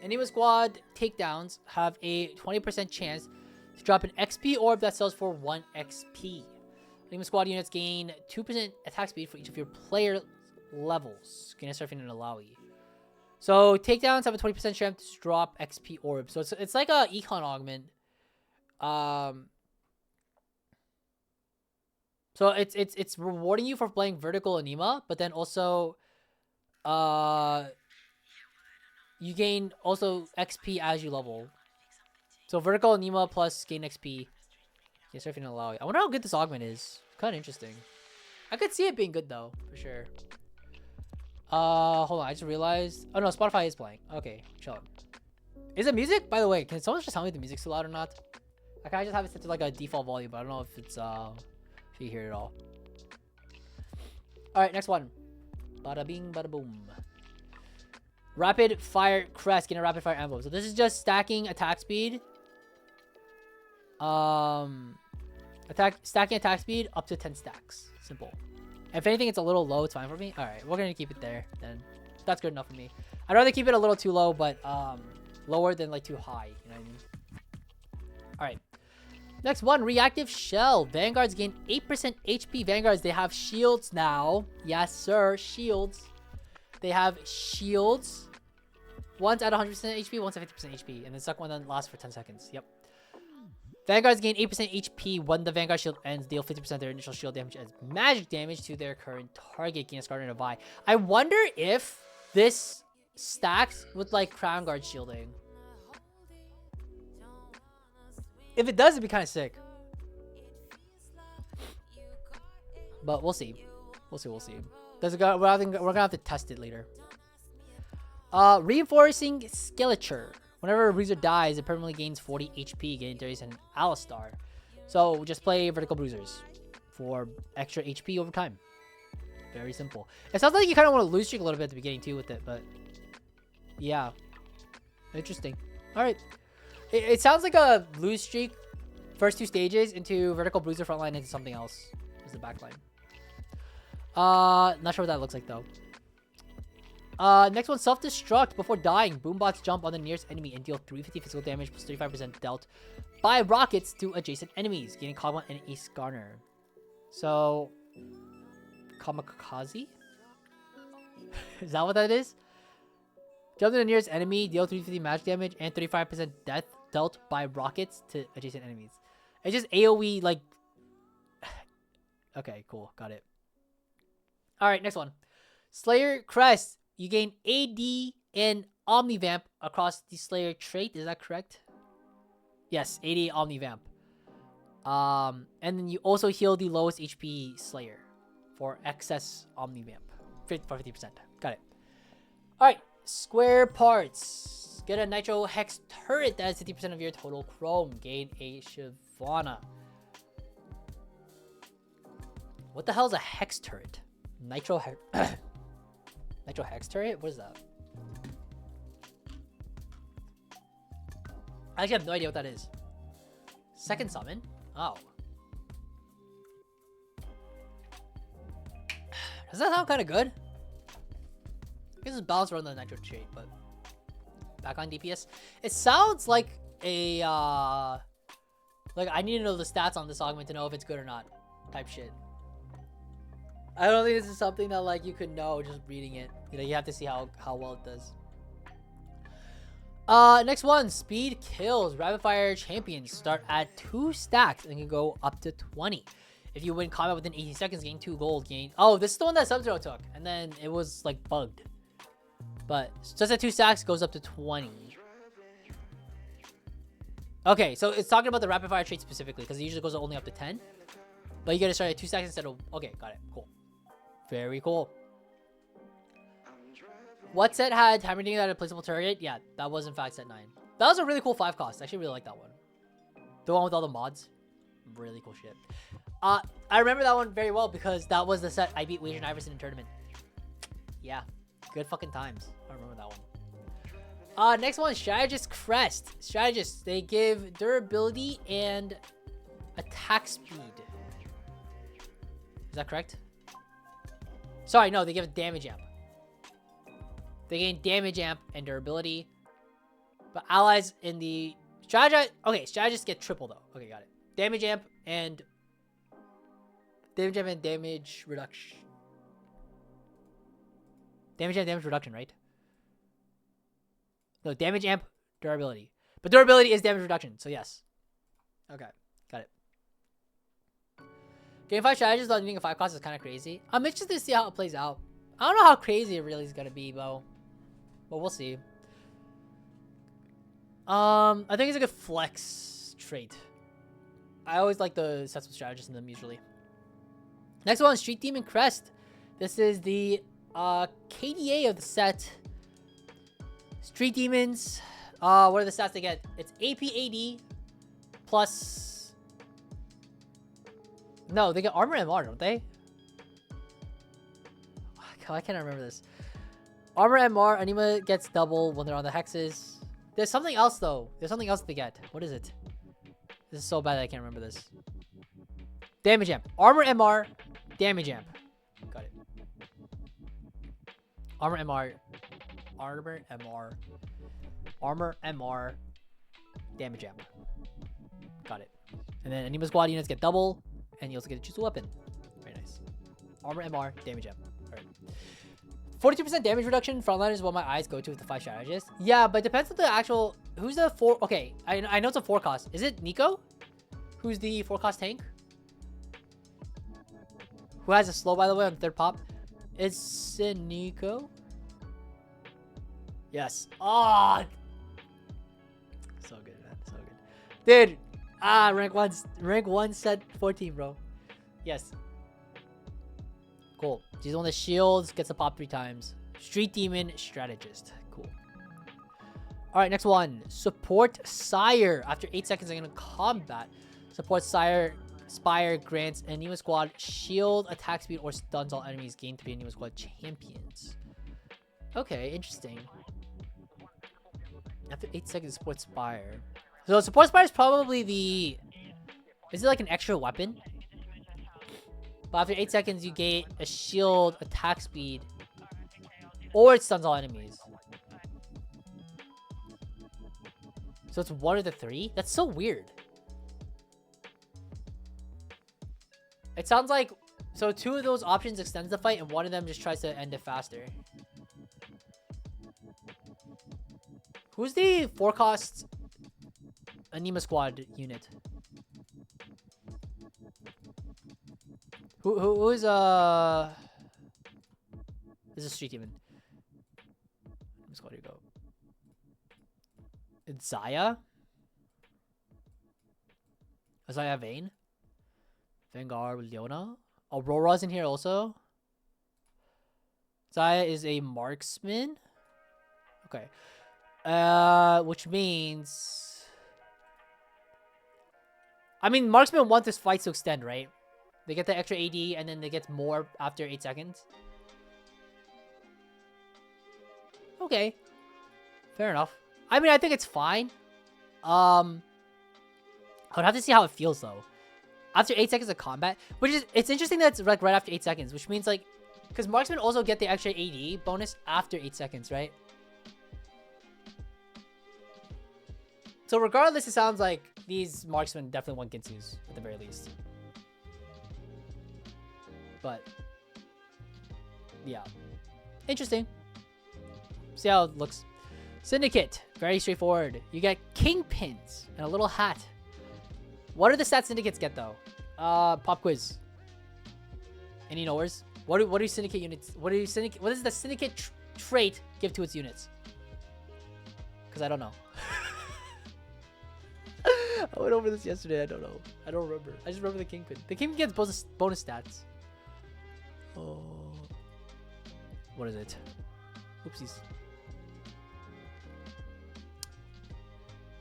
Anima Squad takedowns have a 20% chance to drop an XP orb that sells for 1 XP. Anima Squad units gain 2% attack speed for each of your player levels. Gain a Surfing and a Laui. So takedowns have a 20% chance to drop XP orbs. So it's like a econ augment. So it's rewarding you for playing vertical Anima, but then also you gain also XP as you level. So vertical Anima plus gain XP. Yes, Surfing and Laui. I wonder how good this augment is. Kind of interesting. I could see it being good though, for sure. Hold on, I just realized. Oh no, Spotify is playing. Okay, chill. Is it music? By the way, can someone just tell me if the music's too loud or not? Like, I just have it set to like a default volume, but I don't know if it's if you hear it all. All right, next one. Bada bing, bada boom. Rapid fire crest, get a rapid fire envelope. So this is just stacking attack speed. Stacking attack speed up to 10 stacks. Simple. If anything, it's a little low. It's fine for me. All right, we're gonna keep it there. Then that's good enough for me. I'd rather keep it a little too low, but lower than like too high. You know what I mean? All right. Next one, reactive shell. Vanguards gain 8% HP. Vanguards, they have shields now. Yes, sir, shields. They have shields. One's at 100% HP, one's at 50% HP. And the second one lasts for 10 seconds. Yep. Vanguards gain 8% HP when the Vanguard shield ends. Deal 50% of their initial shield damage as magic damage to their current target. Gain a Scarlet and a Vi. I wonder if this stacks with like Crown Guard shielding. If it does, it'd be kind of sick. But we'll see. We'll see. We're gonna have to test it later. Reinforcing Skeleture. Whenever a bruiser dies, it permanently gains 40 HP, getting Darius and Alistar. So just play vertical bruisers for extra HP over time. Very simple. It sounds like you kind of want to lose streak a little bit at the beginning too with it, but yeah, interesting. All right. It sounds like a lose streak first 2 stages into vertical bruiser frontline into something else is the backline. Not sure what that looks like though. Next one, self-destruct. Before dying, boombots jump on the nearest enemy and deal 350 physical damage plus 35% dealt by rockets to adjacent enemies, gaining Kagwa and a Skarner. So, Kamikaze? Is that what that is? Jump to the nearest enemy, deal 350 magic damage and 35% death dealt by rockets to adjacent enemies. It's just AoE, like... Okay, cool. Got it. Alright, next one. Slayer Crest. You gain AD and Omnivamp across the Slayer trait. Is that correct? Yes, AD Omnivamp. And then you also heal the lowest HP Slayer for excess Omnivamp. For 50%. Got it. Alright, square parts. Get a Nitro Hex turret that has 50% of your total Chrome. Gain a Shyvana. What the hell is a Hex turret? Nitro Hex turret? What is that? I actually have no idea what that is. Second summon? Oh. Does that sound kind of good? I guess it's balanced around the Nitro trait, but back on DPS. It sounds like a like I need to know the stats on this augment to know if it's good or not type shit. I don't think this is something that like you could know just reading it. You know, you have to see how well it does. Next one, speed kills. Rapid fire champions start at 2 stacks and can go up to 20. If you win combat within 18 seconds, gain 2 gold. Oh, this is the one that Sub-Zero took, and then it was like bugged. But just at 2 stacks goes up to 20. Okay, so it's talking about the rapid fire trait specifically because it usually goes only up to 10. But you gotta start at 2 stacks instead of... Okay, got it. Cool. Very cool. What set had hammer at a placeable target? Yeah, that was in fact set 9. That was a really cool 5 cost. I actually really like that one. The one with all the mods. Really cool shit. I remember that one very well because that was the set I beat Wager and Iverson in tournament. Yeah, good fucking times. I remember that one. Next one, Strategist Crest. Strategists, they give durability and attack speed. Is that correct? Sorry, no, they give damage amp. They gain damage amp and durability. But allies in the strategists get triple though. Okay, got it. Damage amp and damage reduction. Damage amp, damage reduction, right? No, damage amp, durability. But durability is damage reduction, so yes. Okay, got it. Game 5 strategies without needing a 5 cost is kind of crazy. I'm interested to see how it plays out. I don't know how crazy it really is going to be, though. But we'll see. I think it's a good flex trait. I always like the sets with strategists in them, usually. Next one, Street Demon Crest. This is the KDA of the set. Street Demons. What are the stats they get? It's AP-AD plus... No, they get armor MR, don't they? I can't remember this. Armor MR, Anima gets double when they're on the hexes. There's something else, though. There's something else they get. What is it? This is so bad that I can't remember this. Damage amp. Armor MR, damage amp. Got it. Armor MR. Armor MR. Armor MR. Damage amp. Got it. And then Anima Squad units get double, and you also get to choose a weapon. Very nice. Armor MR, damage M. Alright. 42% damage reduction. Frontline is what my eyes go to with the 5 strategists. Yeah, but it depends on the actual... Who's the 4... Okay, I know it's a 4 cost. Is it Nico? Who's the 4 cost tank? Who has a slow, by the way, on third pop? It's Nico. Yes. Oh, so good, man. So good, dude. Rank one set 14, bro. Yes. Cool. She's on the shields. Gets a pop 3 times. Street Demon Strategist. Cool. All right, next one. Support Sire. After 8 seconds, I'm gonna combat. Support Sire. Spire grants Anima Squad shield, attack speed, or stuns all enemies gain 3 Anima Squad champions. Okay, interesting. After 8 seconds, support Spire. So support Spire is probably the... Is it like an extra weapon? But after 8 seconds, you gain a shield, attack speed, or it stuns all enemies. So it's one of the 3? That's so weird. It sounds like... So 2 of those options extends the fight, and 1 of them just tries to end it faster. Who's the 4 cost Anima Squad unit? Who is This is Street Demon. Anima Squad, here you go. It's Zaya? Zaya Vayne? Vanguard with Leona. Aurora's in here also. Zaya is a marksman. Okay. Which means... I mean, marksmen want this fight to extend, right? They get the extra AD and then they get more after 8 seconds. Okay. Fair enough. I mean, I think it's fine. I would have to see how it feels though. After 8 seconds of combat, which is, it's interesting that it's like right after 8 seconds, which means like, because marksmen also get the extra AD bonus after 8 seconds, right? So regardless, it sounds like these marksmen definitely want Ginsu's at the very least. But yeah, interesting. See how it looks. Syndicate, very straightforward. You get kingpins and a little hat. What are the stats syndicates get though? Pop quiz. Any knowers? What do syndicate units? What does the syndicate trait give to its units? Because I don't know. I went over this yesterday. I don't know. I don't remember. I just remember the kingpin. The kingpin gets bonus stats. Oh, what is it? Oopsies.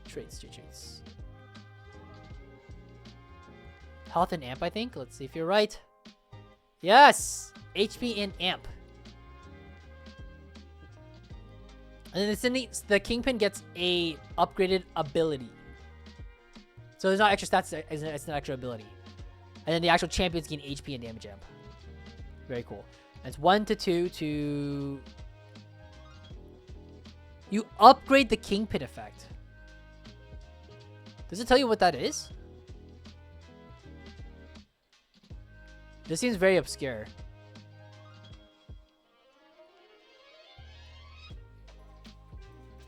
Traits. Health and amp, I think. Let's see if you're right. Yes! HP and amp. And then the kingpin gets a upgraded ability. So there's not extra stats, it's an extra ability. And then the actual champions gain HP and damage amp. Very cool. And it's 1 to 2 to... You upgrade the kingpin effect. Does it tell you what that is? This seems very obscure.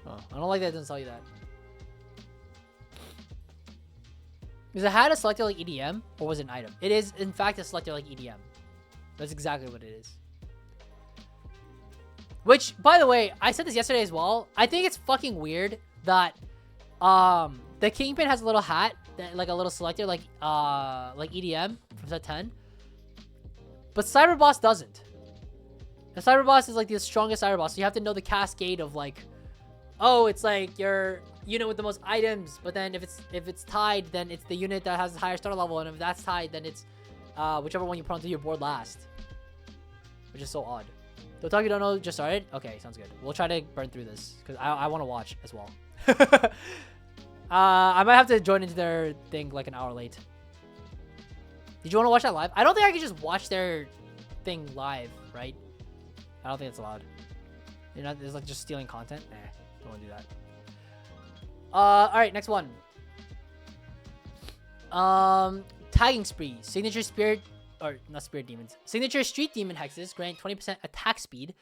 Oh, I don't like that it doesn't tell you that. Because it had a selector like EDM, or was it an item? It is, in fact, a selector like EDM. That's exactly what it is. Which, by the way, I said this yesterday as well. I think it's fucking weird that the Kingpin has a little hat, that, like a little selector like EDM from set 10. But Cyber Boss doesn't. The Cyber Boss is like the strongest Cyber Boss. So you have to know the cascade of like, oh, it's like your unit with the most items, but then if it's tied, then it's the unit that has the higher starter level, and if that's tied, then it's whichever one you put onto your board last. Which is so odd. Dotaki don't know just started? Okay, sounds good. We'll try to burn through this because I want to watch as well. I might have to join into their thing like an hour late. Did you want to watch that live? I don't think I can just watch their thing live, right? I don't think it's allowed. You're not, it's like just stealing content. Don't want to do that. All right, next one. Tagging spree. Signature spirit, or not spirit demons. Signature street demon hexes grant 20% attack speed.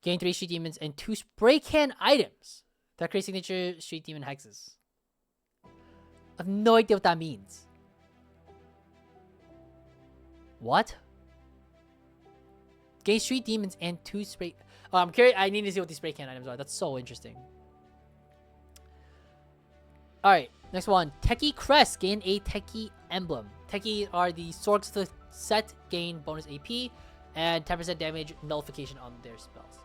Gain 3 street demons and 2 spray can items that create signature street demon hexes. I have no idea what that means. What? Gain street demons and 2 spray. Oh, I'm curious. I need to see what these spray can items are. That's so interesting. Alright, next one. Techie Crest. Gain a Techie emblem. Techie are the swords of the set. Gain bonus AP and 10% damage nullification on their spells.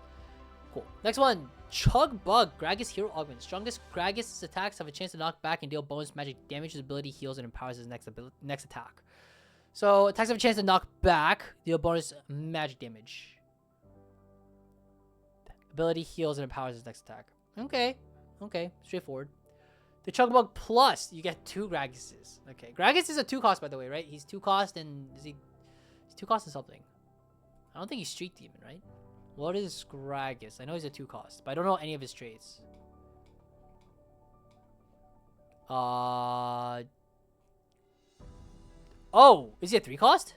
Cool. Next one. Chug Bug. Gragas Hero Augment. Strongest Gragas attacks have a chance to knock back and deal bonus magic damage. His ability heals and empowers his next attack. So, attacks have a chance to knock back, deal bonus magic damage. Ability heals and empowers his next attack. Okay. Okay. Straightforward. The Chug Bug Plus, you get 2 Gragases. Okay. Gragas is a 2 cost, by the way, right? He's 2 cost and he's 2 cost and something. I don't think he's Street Demon, right? What is Gragas? I know he's a 2 cost, but I don't know any of his traits. Oh, is he a 3 cost?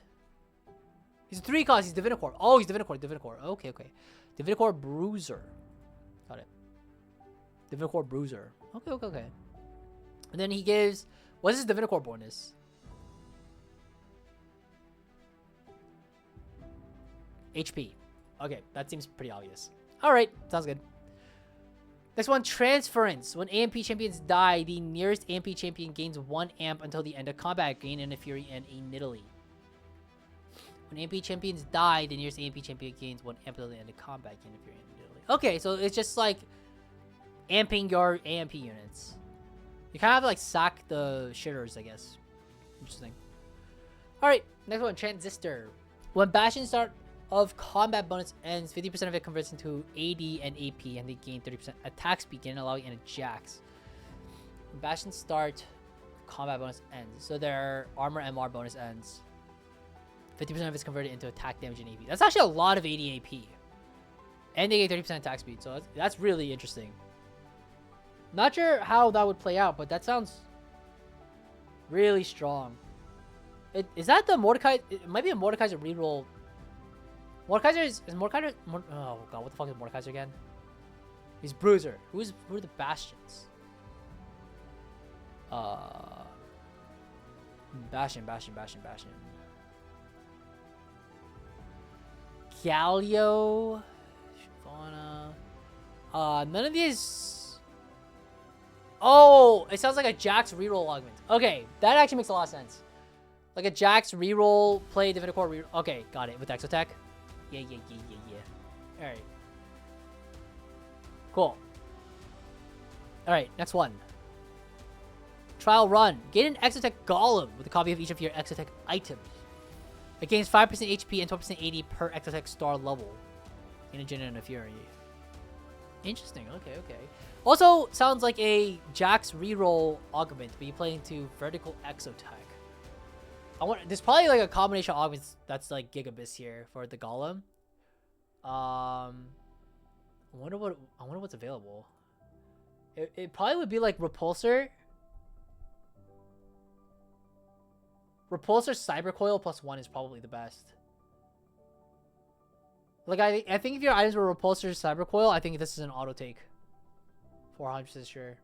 He's a 3 cost. He's Divinicore. Oh, he's Divinicore. Divinicore. Okay, okay. Divinicore Bruiser. Got it. Divinicore Bruiser. Okay, okay, okay. And then he gives... What's his Divinicore bonus? HP. Okay, that seems pretty obvious. Alright, sounds good. Next one, Transference. When AMP champions die, the nearest AMP champion gains 1 amp until the end of combat. Gain and a Fury and a Nidalee. When AMP champions die, the nearest AMP champion gains 1 amp until the end of combat. Gain a Fury and a Nidalee. Okay, so it's just like amping your AMP units. You kind of have to like sack the shitters, I guess. Interesting. Alright, next one, Transistor. When Bastion start of combat bonus ends, 50% of it converts into AD and AP, and they gain 30% attack speed, gain allowing and a Jax. When Bastion start, combat bonus ends. So their armor MR bonus ends. 50% of it's converted into attack damage and AP. That's actually a lot of AD AP. And they get 30% attack speed, so that's really interesting. Not sure how that would play out, but that sounds really strong. Is that the Mordecai? It might be a Mordekaiser reroll. Mordekaiser is Mordekaiser. Oh god, what the fuck is Mordekaiser again? He's Bruiser. Who are the Bastions? Bastion. Galio. Shyvana. None of these. Oh, it sounds like a Jax reroll augment. Okay, that actually makes a lot of sense. Like a Jax reroll, play Divinicore reroll. Okay, got it. With Exotech. Yeah. Alright. Cool. Alright, next one. Trial Run. Gain an Exotech Golem with a copy of each of your Exotech items. It gains 5% HP and 12% AD per Exotech star level. In a Jin and a Fury. Interesting. Okay. Also, sounds like a Jax reroll augment, but you play into vertical Exotech. There's probably like a combination of augments that's like Gigabytes here for the Golem. I wonder what's available. It probably would be like Repulsor. Repulsor Cyber Coil +1 is probably the best. Like I think if your items were Repulsor Cyber Coil, I think this is an auto take. 400% sure.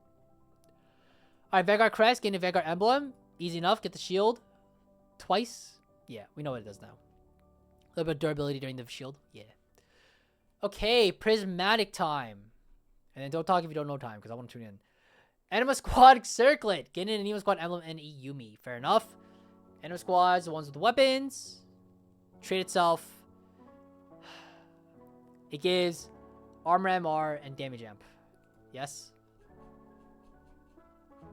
Alright, Vanguard Crest, gain a Vanguard Emblem. Easy enough, get the shield. Twice? Yeah, we know what it does now. A little bit of durability during the shield. Yeah. Okay, Prismatic time. And then don't talk if you don't know time, because I want to tune in. Anima Squad Circlet. Gain an Anima Squad Emblem and a Yumi. Fair enough. Anima Squads, the ones with the weapons. Trait itself. It gives armor MR and damage amp. Yes?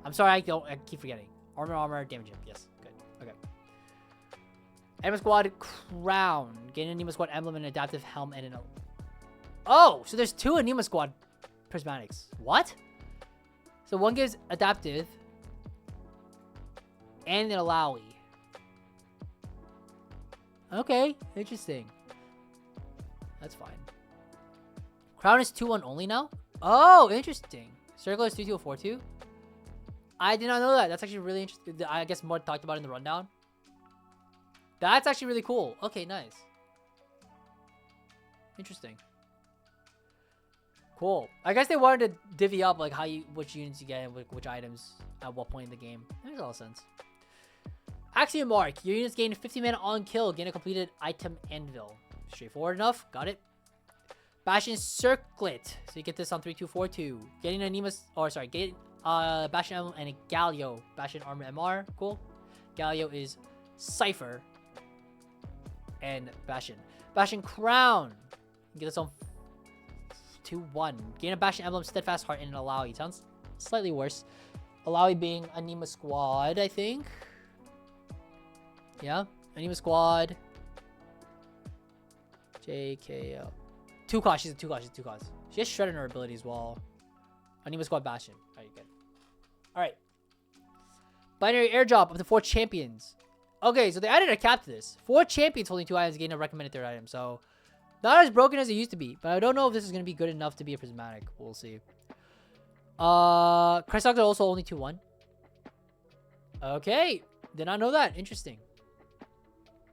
I'm sorry, I keep forgetting. Armor, damage amp. Yes, good. Okay. Anima Squad Crown. Gain an Anima Squad Emblem and adaptive helm and an... Oh! So there's 2 Anima Squad Prismatics. What? So one gives adaptive and an Alawi. Okay, interesting. That's fine. Crown is 2-1 only now? Oh, interesting. Circle is 2-2-4-2. I did not know that. That's actually really interesting. I guess more talked about in the rundown. That's actually really cool. Okay, nice. Interesting. Cool. I guess they wanted to divvy up like which units you get and which items at what point in the game. That makes a lot of sense. Axiom Mark. Your units gain 50 mana on kill. Gain a completed item anvil. Straightforward enough. Got it. Bastion Circlet. So you get this on 3242. Getting Anema's, or sorry, getting Bastion Emblem and a Galio. Bastion Armor MR. Cool. Galio is Cypher. And Bastion. Bastion Crown. Get this on 2-1. Gain a Bastion Emblem, Steadfast Heart, and an Alawi. Sounds slightly worse. Alawi being Anima Squad, I think. Yeah. Anima Squad. JKO. 2 cost. She's a 2 cost. She's a 2 cost. She has Shred in her ability as well. Anima Squad Bastion. Alright, good. Alright. Binary airdrop up to 4 champions. Okay, so they added a cap to this. 4 champions holding 2 items gain a recommended 3rd item. So, not as broken as it used to be. But I don't know if this is going to be good enough to be a Prismatic. We'll see. Crest are also only 2-1. Okay. Did not know that. Interesting.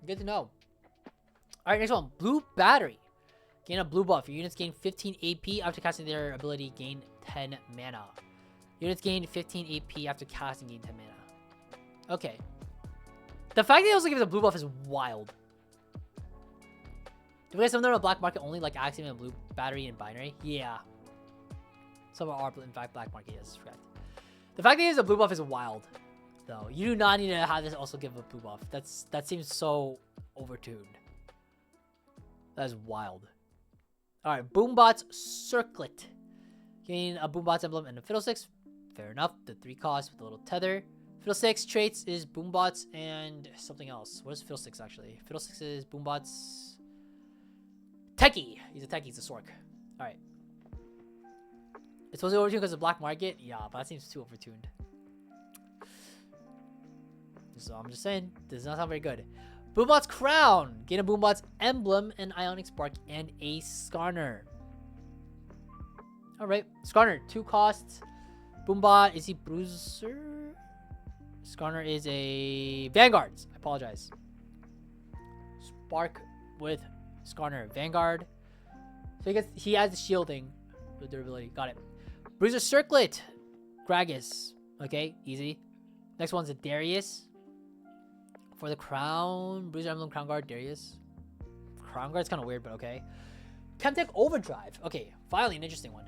Good to know. Alright, next one. Blue Battery. Gain a blue buff. Your units gain 15 AP after casting their ability, gain 10 mana. Units gain 15 AP after casting, gain 10 mana. Okay. The fact that it also gives a blue buff is wild. Do we have some of them on the black market only, like Axiom and Blue Battery and Binary? Yeah. Some are in fact black market, yes, correct. The fact that it gives a blue buff is wild, though. You do not need to have this also give a blue buff. That seems so overtuned. That is wild. Alright, Boombot's Circlet. Gain a Boombot's emblem and a Fiddlesticks. Fair enough. The 3 cost with a little tether. Fiddlesticks traits is Boombots and something else. What is Fiddlesticks actually? Fiddlesticks is Boombots. Techie. He's a Techie. He's a Sork. Alright. It's supposed to be overtuned because of black market? Yeah, but that seems too overtuned. So I'm just saying, this does not sound very good. Boombot's Crown. Gain a Boombot's emblem, an Ionic Spark, and a Skarner. Alright. Skarner, 2 costs. Boombot, is he Bruiser? Skarner is a Vanguard. I apologize. Spark with Skarner. Vanguard. So he has the shielding with durability. Got it. Bruiser Circlet. Gragas. Okay, easy. Next one's a Darius. For the Crown, Bruiser Emblem, Crown Guard, Darius. Crown Guard's kind of weird, but okay. Chemtech Overdrive. Okay, finally an interesting one.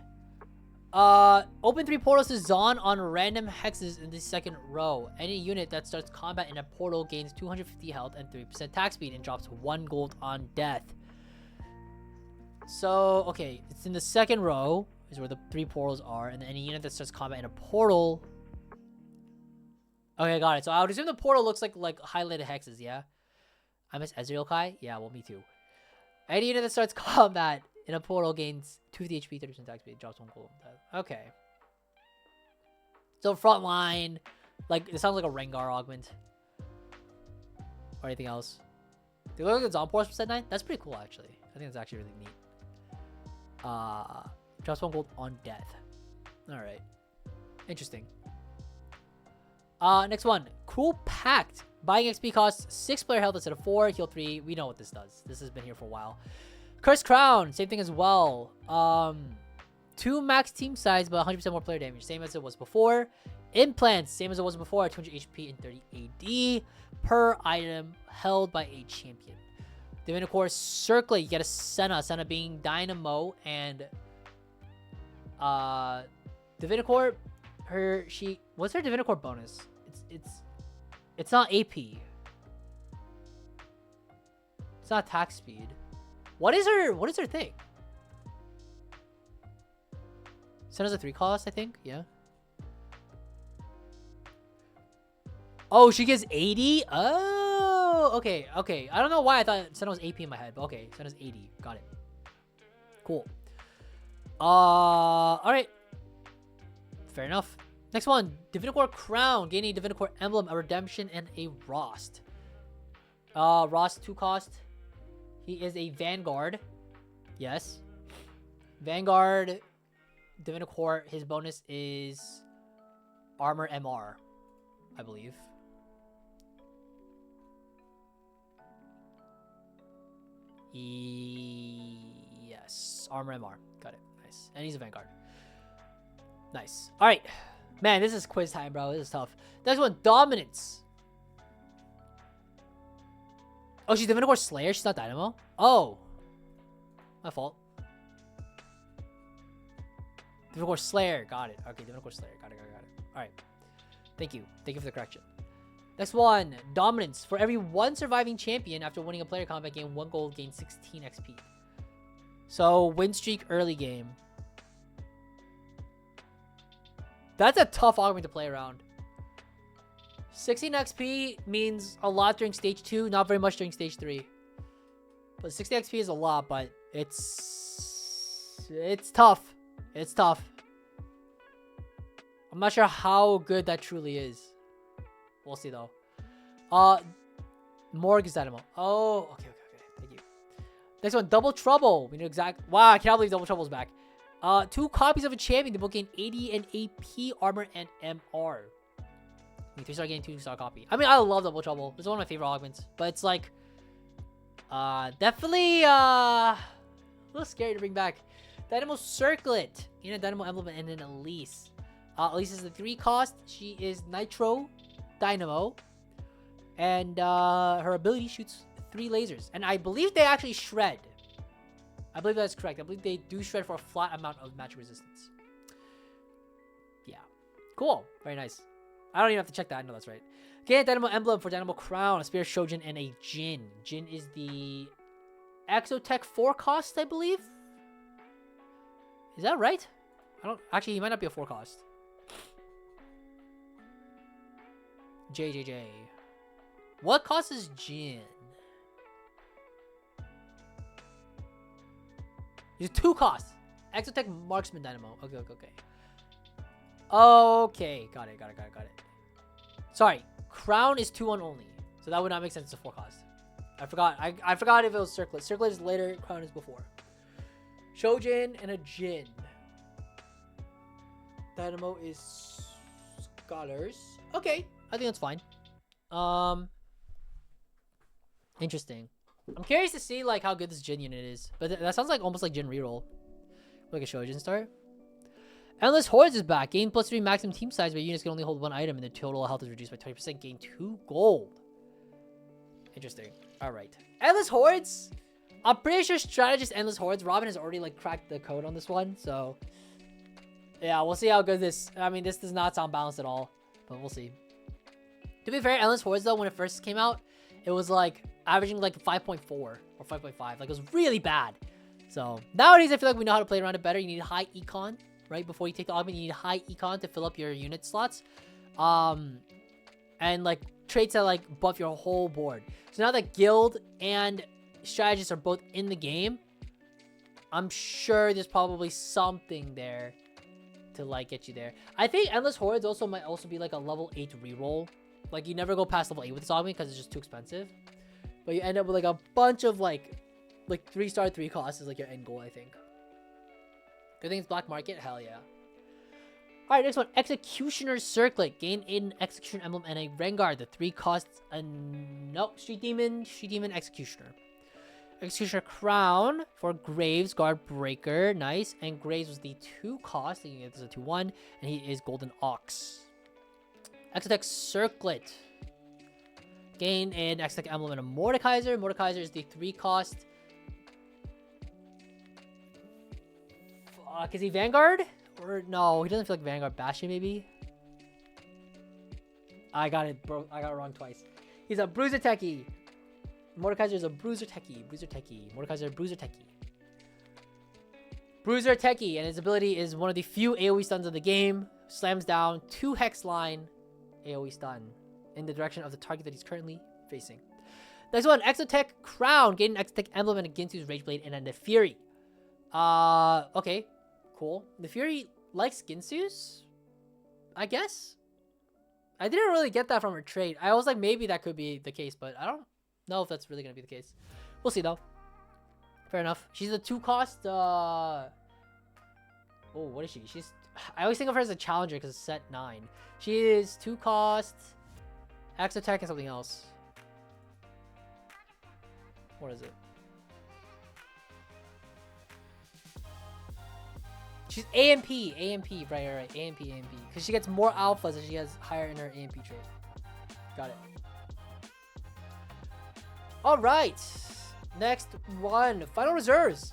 Open 3 portals to Zon on random hexes in the 2nd row. Any unit that starts combat in a portal gains 250 health and 3% attack speed and drops 1 gold on death. So, okay, it's in the 2nd row is where the 3 portals are, and then any unit that starts combat in a portal. Okay, got it. So I would assume the portal looks like highlighted hexes, yeah? I miss Ezreal Kai? Yeah, well, me too. Any unit that starts combat in a portal gains 250 HP, 30% attack speed, drops 1 gold. Okay. So front line, like, it sounds like a Rengar augment. Or anything else. Do you look at the Zonpors for set 9? That's pretty cool, actually. I think that's actually really neat. Drops 1 gold on death. Alright. Interesting. Next one. Cruel Pact. Buying XP costs 6 player health instead of 4. Heal 3. We know what this does. This has been here for a while. Cursed Crown. Same thing as well. 2 max team size, but 100% more player damage. Same as it was before. Implants. Same as it was before. 200 HP and 30 AD per item held by a champion. Divinicore Circlet. You get a Senna. Senna being Dynamo. And Divinicore. What's her Divinicore bonus? It's not AP. It's not attack speed. What is her thing? Senna's a 3 cost, I think. Yeah. Oh, she gets 80? Oh, okay. I don't know why I thought Senna was AP in my head, but okay. Senna's 80. Got it. Cool. Alright. Fair enough. Next one. Divinicore Crown. Gaining a Divinicore Emblem, a Redemption, and a Rost. Rost 2 cost. He is a Vanguard. Yes. Vanguard. Divinicore. His bonus is Armor MR, I believe. Yes, Armor MR. Got it. Nice. And he's a Vanguard. Nice. All right. Man, this is quiz time, bro. This is tough. Next one, Dominance. Oh, she's Divinity Core Slayer? She's not Dynamo? Oh. My fault. Divinity Core Slayer. Got it. Okay, Divinity Core Slayer. Got it. Alright. Thank you. Thank you for the correction. Next one. Dominance. For every one surviving champion after winning a player combat game, 1 gold, gain 16 XP. So, win streak early game. That's a tough augment to play around. 16 XP means a lot during stage 2, not very much during stage 3. But 60 XP is a lot, but it's tough. It's tough. I'm not sure how good that truly is. We'll see though. Morgue is Dynamo. Oh, okay. Thank you. Next one, Double Trouble. We know exact. Wow, I cannot believe Double Trouble's back. 2 copies of a champion. They both gain 80 and AP armor and MR. 3-star gain, 2-star copy. I mean, I love Double Trouble. It's one of my favorite augments. But it's like, definitely a little scary to bring back. Dynamo Circlet. In a Dynamo Emblem and an Elise. Elise is the 3 cost. She is Nitro Dynamo. And her ability shoots 3 lasers. And I believe they actually shred. I believe that's correct. I believe they do shred for a flat amount of magic resistance. Yeah. Cool. Very nice. I don't even have to check that. I know that's right. Okay, a Dynamo Emblem for Dynamo Crown, a Spear Shojin, and a Jin. Jin is the Exotech 4 cost, I believe. Is that right? I don't... Actually, he might not be a 4 cost. JJJ. What cost is Jin? He's 2 costs. Exotech Marksman Dynamo. Okay. Okay, got it. Sorry, Crown is 2-1 only, so that would not make sense as a 4 cost. I forgot. I forgot if it was Circlet. Circlet is later. Crown is before. Shojin and a Jin. Dynamo is Scholars. Okay, I think that's fine. Interesting. I'm curious to see like how good this Jin unit is, but that sounds like almost like Jin reroll, like a Shojin start. Endless Hordes is back. Gain +3 maximum team size, but units can only hold 1 item, and the total health is reduced by 20%. Gain 2 gold. Interesting. All right. Endless Hordes. I'm pretty sure strategist Endless Hordes. Robin has already like cracked the code on this one, so yeah, we'll see how good this. I mean, this does not sound balanced at all, but we'll see. To be fair, Endless Hordes though, when it first came out, it was like averaging like 5.4 or 5.5. Like it was really bad. So nowadays, I feel like we know how to play around it better. You need high econ. Right before you take the augment, you need high econ to fill up your unit slots, and like traits that like buff your whole board. So now that guild and strategists are both in the game, I'm sure there's probably something there to like get you there. I think Endless Hordes also might also be like a level 8 reroll. Like you never go past level 8 with this augment because it's just too expensive, but you end up with like a bunch of like 3-star 3 costs is like your end goal, I think. Good thing it's black market? Hell yeah. Alright, next one. Executioner's Circlet. Gain an Executioner Emblem and a Rengar. The 3 costs a... Nope. Street Demon, Executioner. Executioner Crown for Graves, Guard Breaker. Nice. And Graves was the 2 cost. You can get this a 2-1. And he is Golden Ox. Exotech Circlet. Gain an Exotech Emblem and a Mordekaiser. Mordekaiser is the 3 cost. Is he Vanguard? Or no, he doesn't feel like Vanguard. Bastion, maybe? I got it, bro. I got it wrong twice. He's a Bruiser Techie. Mordekaiser is a Bruiser Techie. Mordekaiser, Bruiser Techie. Bruiser Techie, and his ability is one of the few AoE stuns of the game. Slams down 2 Hex line AoE stun in the direction of the target that he's currently facing. Next one, Exotech Crown. Gain an Exotech Emblem and a Ginsu's Rage Blade and a Fury. Okay. Cool. The Fury likes Ginsu's, I guess. I didn't really get that from her trait. I was like, maybe that could be the case, but I don't know if that's really gonna be the case. We'll see though. Fair enough. She's a 2 cost. Oh, what is she? She's I always think of her as a challenger because it's set 9. She is 2 cost, Exotech, and something else. What is it? She's AMP, right, AMP. Because she gets more alphas and she has higher in her AMP trait. Got it. Alright. Next one. Final reserves.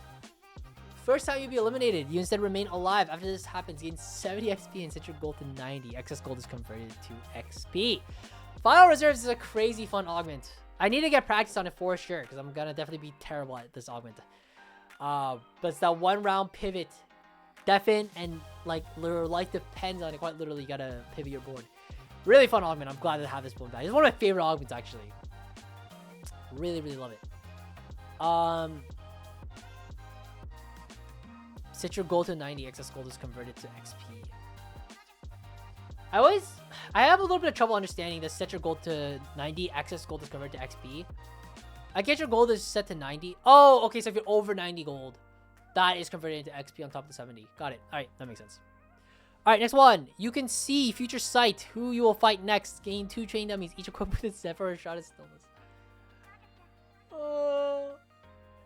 First time you'll be eliminated, you instead remain alive. After this happens, gain 70 XP and set your gold to 90. Excess gold is converted to XP. Final reserves is a crazy fun augment. I need to get practice on it for sure, because I'm gonna definitely be terrible at this augment. But it's that 1 round pivot. Deafen and like your life depends on it. Quite literally, you gotta pivot your board. Really fun augment. I'm glad to have this one back. It's one of my favorite augments actually. Really love it. Set your gold to 90. Excess gold is converted to XP. I have a little bit of trouble understanding this. Set your gold to 90. Excess gold is converted to XP. I get your gold is set to 90. Oh, okay. So if you're over 90 gold, that is converted into XP on top of the 70. Got it. All right, that makes sense. All right, next one. You can see future sight who you will fight next. Gain 2 trained dummies, each equipped with a set for a shot of stillness.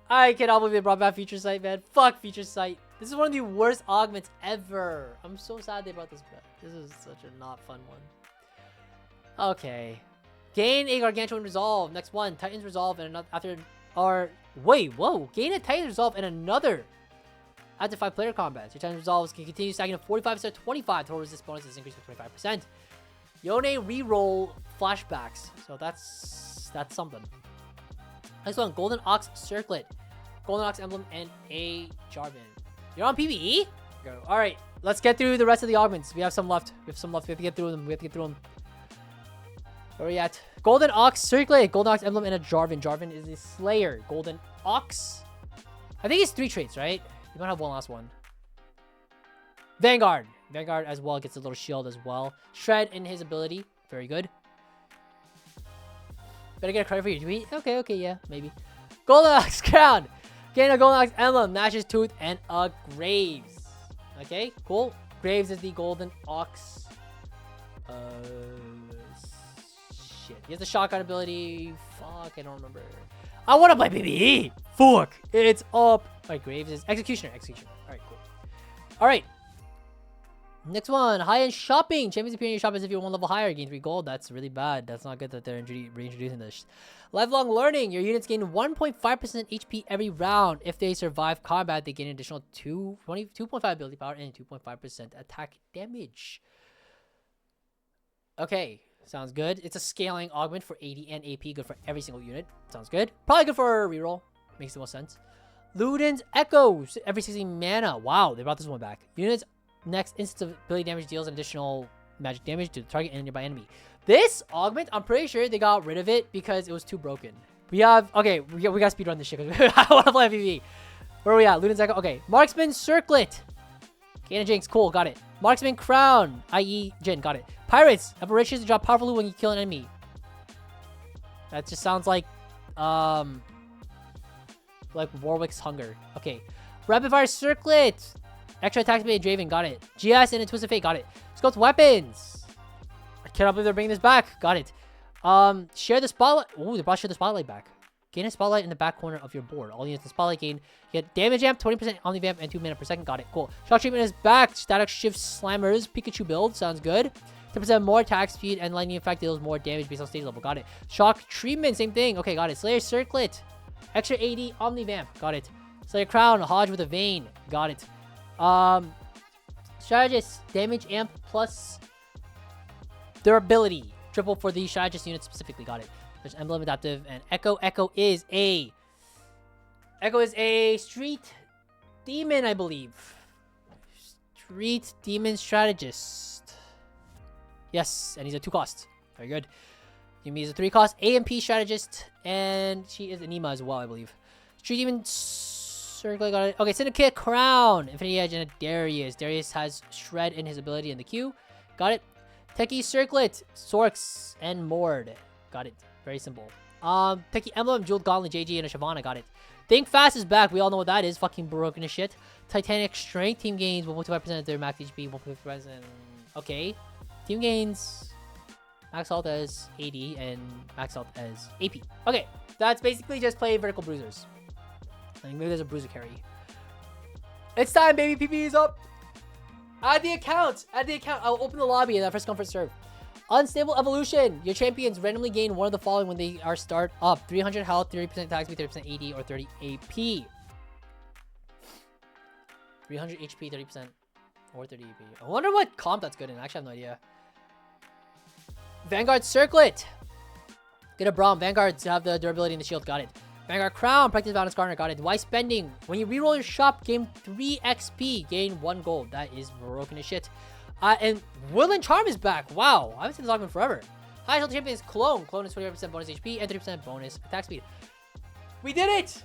I cannot believe they brought back future sight, man. Fuck future sight. This is one of the worst augments ever. I'm so sad they brought this back. This is such a not fun one. Okay. Gain a gargantuan resolve. Next one. Titan's resolve and another after or wait, whoa. Gain a Titan's resolve and another after 5 player combats. Your Titan's resolves can continue stacking at 45 instead of 25. Total resist bonus is increased by 25%. Yone reroll flashbacks. So that's something. Next one. Golden Ox Circlet. Golden Ox emblem and a Jarvan. You're on PvE? Go. Alright. Let's get through the rest of the augments. We have some left. We have to get through them. Where are we at? Golden Ox Circlet. Golden Ox emblem and a Jarvan. Jarvan is the Slayer. Golden Ox. I think it's 3 traits, right? You might have one last one. Vanguard. Vanguard as well gets a little shield as well. Shred in his ability. Very good. Better get a credit for your tweet. Okay, yeah, maybe. Golden Ox Crown. Gain a Golden Ox emblem, Gnash's Tooth, and a Graves. Okay, cool. Graves is the Golden Ox. Shit. He has the shotgun ability. Fuck, I don't remember. I want to play PvE. Fuck. It's up. Alright, Graves is Executioner. Alright, cool. Alright. Next one. High-end shopping. Champions appear in your shop as if you're 1 level higher. Gain 3 gold. That's really bad. That's not good that they're reintroducing this. Lifelong learning. Your units gain 1.5% HP every round. If they survive combat, they gain an additional 2.5 ability power and 2.5% attack damage. Okay. Sounds good. It's a scaling augment for AD and AP. Good for every single unit. Sounds good. Probably good for a reroll. Makes the most sense. Luden's Echoes. Every 16 mana. Wow, they brought this one back. Units next instant ability damage deals an additional magic damage to the target and nearby enemy. This augment, I'm pretty sure they got rid of it because it was too broken. We have... Okay, we got to speedrun this shit. I want to play PvP. Where are we at? Luden's Echo. Okay. Marksman Circlet. Gain Jinx. Cool. Got it. Marksman Crown. I.e. Jin. Got it. Pirates. Have a riches to drop powerfully when you kill an enemy. That just sounds like Warwick's Hunger. Okay. Rapid Fire Circlet. Extra attack speed, Draven. Got it. GS and a Twist of Fate. Got it. Scoped Weapons. I cannot believe they're bringing this back. Got it. Share the Spotlight. Ooh, they brought Share the Spotlight back. Gain a Spotlight in the back corner of your board. All units in the Spotlight gain. You get damage amp, 20% Omni Vamp, and 2 mana per second. Got it. Cool. Shock Treatment is back. Static Shift Slammers. Pikachu build. Sounds good. 10% more attack speed and lightning effect deals more damage based on stage level. Got it. Shock Treatment. Same thing. Okay, got it. Slayer Circlet. Extra 80 Omni Vamp. Got it. Slayer Crown. Hodge with a Vein. Got it. Strategist. Damage amp plus durability. Triple for the strategist unit specifically. Got it. There's Emblem Adaptive and Echo. Echo is a Street Demon, I believe. Street Demon Strategist. Yes, and he's a 2 cost. Very good. Yumi is a 3 cost AMP Strategist, and she is Anima as well, I believe. Street Demon Circle, got it. Okay, Syndicate Crown, Infinity Edge, and a Darius. Darius has Shred in his ability in the queue. Got it. Techie Circlet, Sorks, and Mord. Got it. Very simple. Picky Emblem, Jeweled Gauntlet, JG, and a Shyvana. Got it. Think Fast is back. We all know what that is. Fucking broken as shit. Titanic Strength. Team gains 1.5% of their max HP. 1.5%. Okay. Team gains max health as 80 and max health as AP. Okay. That's basically just play vertical bruisers. I think maybe there's a bruiser carry. It's time, baby. PP is up. Add the account. Add the account. I'll open the lobby and that first come, first serve. Unstable Evolution. Your champions randomly gain one of the following when they are start up. 300 health, 30% attack speed, 30% AD, or 30 AP. 300 HP, 30%, or 30 AP. I wonder what comp that's good in. Actually, I have no idea. Vanguard Circlet. Get a Braum. Vanguards have the durability and the shield. Got it. Vanguard Crown. Practice Balance Garner. Got it. Why spending? When you reroll your shop, gain 3 XP. Gain 1 gold. That is broken as shit. And Will and Charm is back. Wow. I haven't seen this augment forever. Highest health champion is Clone. Clone is 25% bonus HP and 30% bonus attack speed. We did it!